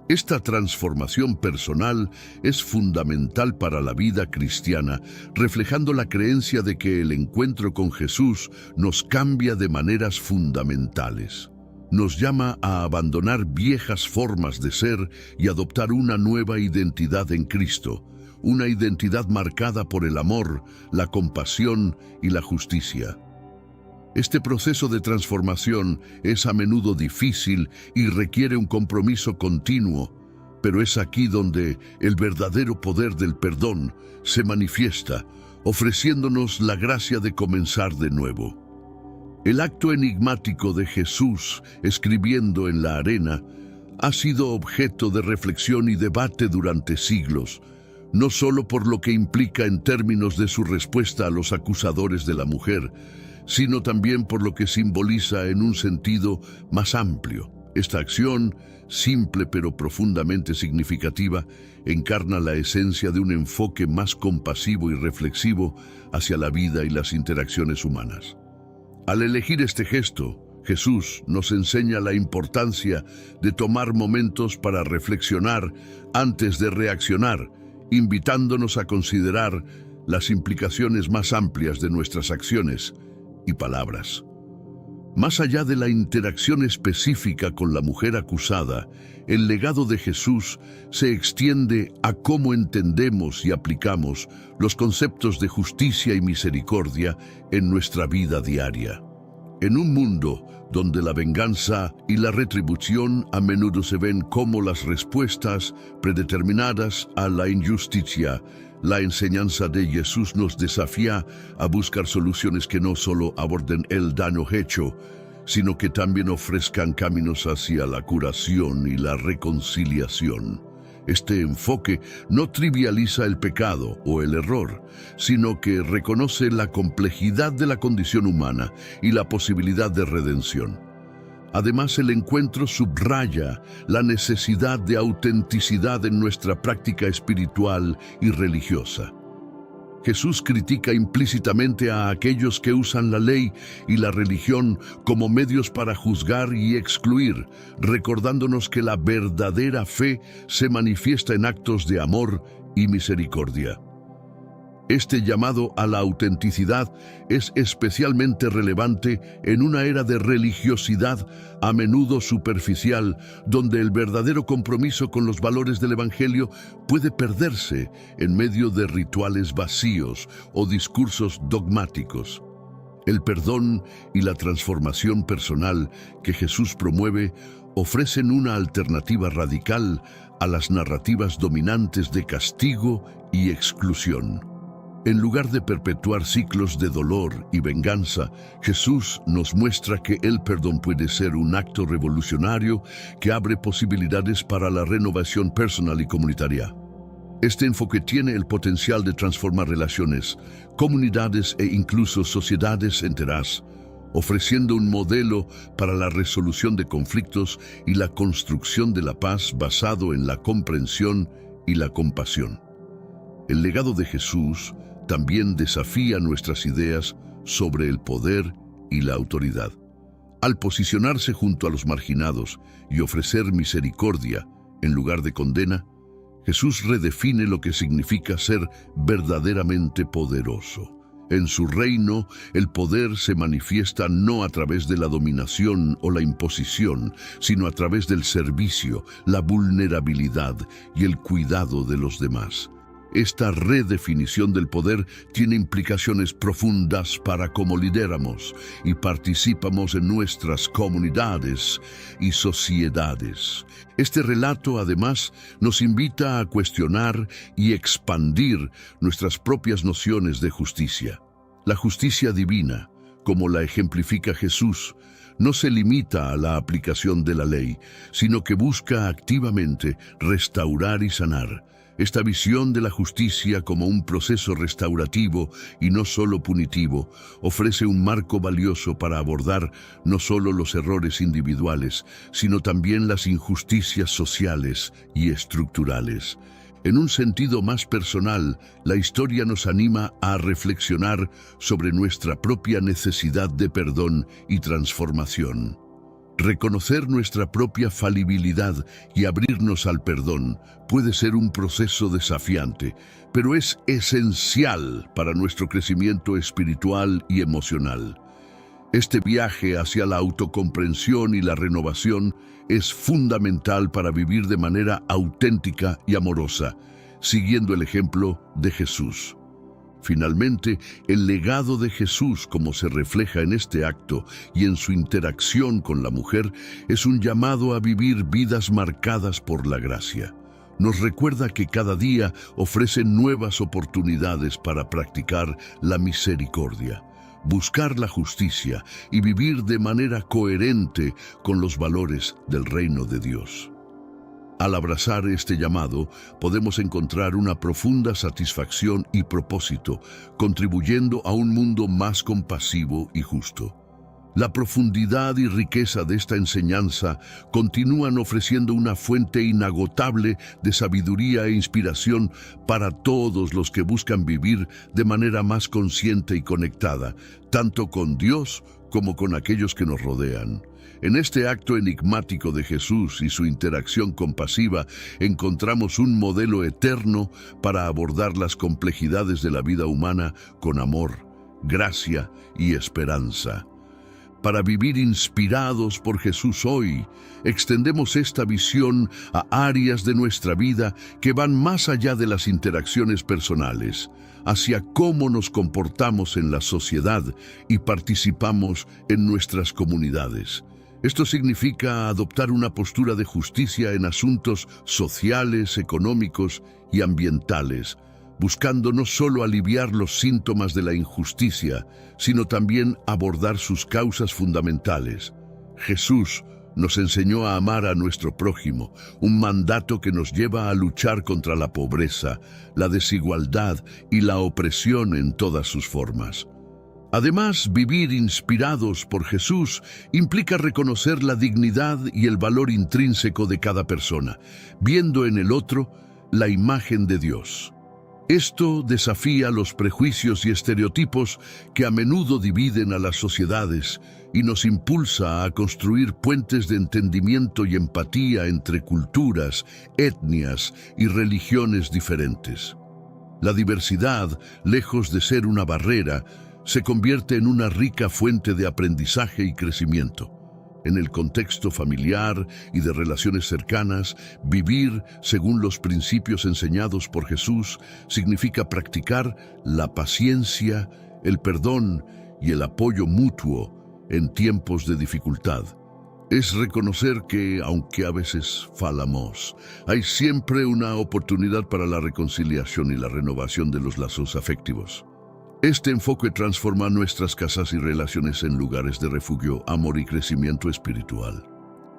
S1: Esta transformación personal es fundamental para la vida cristiana, reflejando la creencia de que el encuentro con Jesús nos cambia de maneras fundamentales. Nos llama a abandonar viejas formas de ser y adoptar una nueva identidad en Cristo, una identidad marcada por el amor, la compasión y la justicia. Este proceso de transformación es a menudo difícil y requiere un compromiso continuo, pero es aquí donde el verdadero poder del perdón se manifiesta, ofreciéndonos la gracia de comenzar de nuevo. El acto enigmático de Jesús escribiendo en la arena ha sido objeto de reflexión y debate durante siglos, no solo por lo que implica en términos de su respuesta a los acusadores de la mujer, sino también por lo que simboliza en un sentido más amplio. Esta acción, simple pero profundamente significativa, encarna la esencia de un enfoque más compasivo y reflexivo hacia la vida y las interacciones humanas. Al elegir este gesto, Jesús nos enseña la importancia de tomar momentos para reflexionar antes de reaccionar, invitándonos a considerar las implicaciones más amplias de nuestras acciones y palabras. Más allá de la interacción específica con la mujer acusada, el legado de Jesús se extiende a cómo entendemos y aplicamos los conceptos de justicia y misericordia en nuestra vida diaria. En un mundo donde la venganza y la retribución a menudo se ven como las respuestas predeterminadas a la injusticia, la enseñanza de Jesús nos desafía a buscar soluciones que no solo aborden el daño hecho, sino que también ofrezcan caminos hacia la curación y la reconciliación. Este enfoque no trivializa el pecado o el error, sino que reconoce la complejidad de la condición humana y la posibilidad de redención. Además, el encuentro subraya la necesidad de autenticidad en nuestra práctica espiritual y religiosa. Jesús critica implícitamente a aquellos que usan la ley y la religión como medios para juzgar y excluir, recordándonos que la verdadera fe se manifiesta en actos de amor y misericordia. Este llamado a la autenticidad es especialmente relevante en una era de religiosidad a menudo superficial, donde el verdadero compromiso con los valores del Evangelio puede perderse en medio de rituales vacíos o discursos dogmáticos. El perdón y la transformación personal que Jesús promueve ofrecen una alternativa radical a las narrativas dominantes de castigo y exclusión. En lugar de perpetuar ciclos de dolor y venganza, Jesús nos muestra que el perdón puede ser un acto revolucionario que abre posibilidades para la renovación personal y comunitaria. Este enfoque tiene el potencial de transformar relaciones, comunidades e incluso sociedades enteras, ofreciendo un modelo para la resolución de conflictos y la construcción de la paz basado en la comprensión y la compasión. El legado de Jesús también desafía nuestras ideas sobre el poder y la autoridad. Al posicionarse junto a los marginados y ofrecer misericordia en lugar de condena, Jesús redefine lo que significa ser verdaderamente poderoso. En su reino, el poder se manifiesta no a través de la dominación o la imposición, sino a través del servicio, la vulnerabilidad y el cuidado de los demás. Esta redefinición del poder tiene implicaciones profundas para cómo lideramos y participamos en nuestras comunidades y sociedades. Este relato, además, nos invita a cuestionar y expandir nuestras propias nociones de justicia. La justicia divina, como la ejemplifica Jesús, no se limita a la aplicación de la ley, sino que busca activamente restaurar y sanar. Esta visión de la justicia como un proceso restaurativo y no solo punitivo ofrece un marco valioso para abordar no solo los errores individuales, sino también las injusticias sociales y estructurales. En un sentido más personal, la historia nos anima a reflexionar sobre nuestra propia necesidad de perdón y transformación. Reconocer nuestra propia falibilidad y abrirnos al perdón puede ser un proceso desafiante, pero es esencial para nuestro crecimiento espiritual y emocional. Este viaje hacia la autocomprensión y la renovación es fundamental para vivir de manera auténtica y amorosa, siguiendo el ejemplo de Jesús. Finalmente, el legado de Jesús, como se refleja en este acto y en su interacción con la mujer, es un llamado a vivir vidas marcadas por la gracia. Nos recuerda que cada día ofrece nuevas oportunidades para practicar la misericordia, buscar la justicia y vivir de manera coherente con los valores del reino de Dios. Al abrazar este llamado, podemos encontrar una profunda satisfacción y propósito, contribuyendo a un mundo más compasivo y justo. La profundidad y riqueza de esta enseñanza continúan ofreciendo una fuente inagotable de sabiduría e inspiración para todos los que buscan vivir de manera más consciente y conectada, tanto con Dios como con aquellos que nos rodean. En este acto enigmático de Jesús y su interacción compasiva encontramos un modelo eterno para abordar las complejidades de la vida humana con amor, gracia y esperanza. Para vivir inspirados por Jesús hoy, extendemos esta visión a áreas de nuestra vida que van más allá de las interacciones personales, hacia cómo nos comportamos en la sociedad y participamos en nuestras comunidades. Esto significa adoptar una postura de justicia en asuntos sociales, económicos y ambientales, buscando no solo aliviar los síntomas de la injusticia, sino también abordar sus causas fundamentales. Jesús nos enseñó a amar a nuestro prójimo, un mandato que nos lleva a luchar contra la pobreza, la desigualdad y la opresión en todas sus formas. Además, vivir inspirados por Jesús implica reconocer la dignidad y el valor intrínseco de cada persona, viendo en el otro la imagen de Dios. Esto desafía los prejuicios y estereotipos que a menudo dividen a las sociedades y nos impulsa a construir puentes de entendimiento y empatía entre culturas, etnias y religiones diferentes. La diversidad, lejos de ser una barrera, se convierte en una rica fuente de aprendizaje y crecimiento. En el contexto familiar y de relaciones cercanas, vivir según los principios enseñados por Jesús significa practicar la paciencia, el perdón y el apoyo mutuo en tiempos de dificultad. Es reconocer que, aunque a veces fallamos, hay siempre una oportunidad para la reconciliación y la renovación de los lazos afectivos. Este enfoque transforma nuestras casas y relaciones en lugares de refugio, amor y crecimiento espiritual.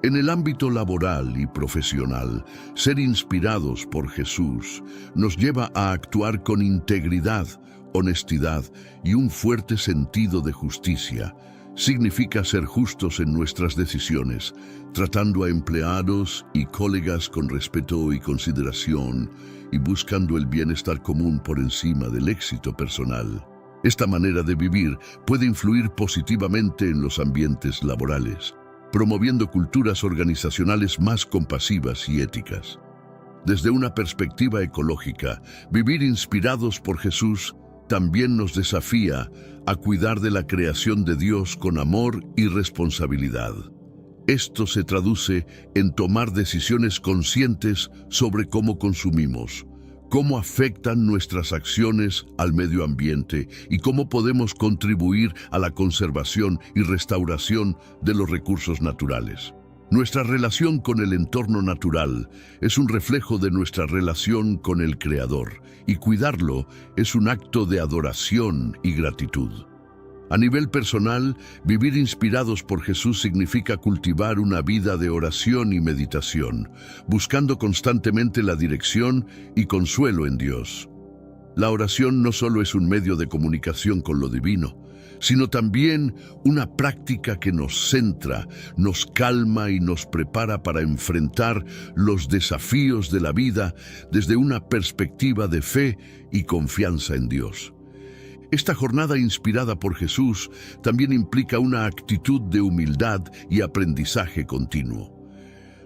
S1: En el ámbito laboral y profesional, ser inspirados por Jesús nos lleva a actuar con integridad, honestidad y un fuerte sentido de justicia. Significa ser justos en nuestras decisiones, tratando a empleados y colegas con respeto y consideración y buscando el bienestar común por encima del éxito personal. Esta manera de vivir puede influir positivamente en los ambientes laborales, promoviendo culturas organizacionales más compasivas y éticas. Desde una perspectiva ecológica, vivir inspirados por Jesús también nos desafía a cuidar de la creación de Dios con amor y responsabilidad. Esto se traduce en tomar decisiones conscientes sobre cómo consumimos, cómo afectan nuestras acciones al medio ambiente y cómo podemos contribuir a la conservación y restauración de los recursos naturales. Nuestra relación con el entorno natural es un reflejo de nuestra relación con el Creador, y cuidarlo es un acto de adoración y gratitud. A nivel personal, vivir inspirados por Jesús significa cultivar una vida de oración y meditación, buscando constantemente la dirección y consuelo en Dios. La oración no solo es un medio de comunicación con lo divino, sino también una práctica que nos centra, nos calma y nos prepara para enfrentar los desafíos de la vida desde una perspectiva de fe y confianza en Dios. Esta jornada inspirada por Jesús también implica una actitud de humildad y aprendizaje continuo.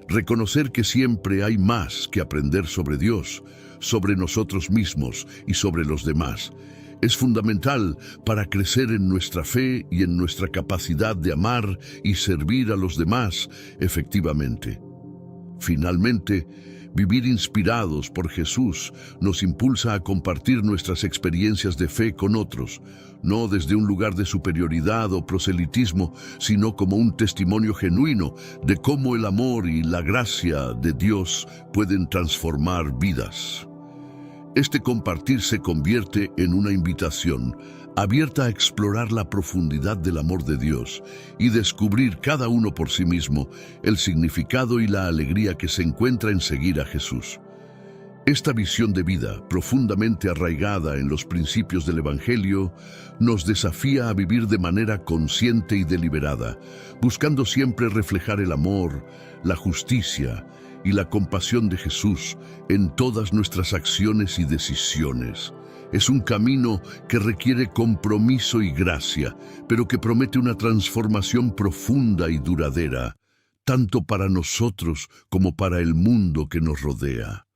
S1: Reconocer que siempre hay más que aprender sobre Dios, sobre nosotros mismos y sobre los demás, es fundamental para crecer en nuestra fe y en nuestra capacidad de amar y servir a los demás efectivamente. Finalmente, vivir inspirados por Jesús nos impulsa a compartir nuestras experiencias de fe con otros, no desde un lugar de superioridad o proselitismo, sino como un testimonio genuino de cómo el amor y la gracia de Dios pueden transformar vidas. Este compartir se convierte en una invitación abierta a explorar la profundidad del amor de Dios y descubrir cada uno por sí mismo el significado y la alegría que se encuentra en seguir a Jesús. Esta visión de vida, profundamente arraigada en los principios del Evangelio, nos desafía a vivir de manera consciente y deliberada, buscando siempre reflejar el amor, la justicia y la compasión de Jesús en todas nuestras acciones y decisiones. Es un camino que requiere compromiso y gracia, pero que promete una transformación profunda y duradera, tanto para nosotros como para el mundo que nos rodea.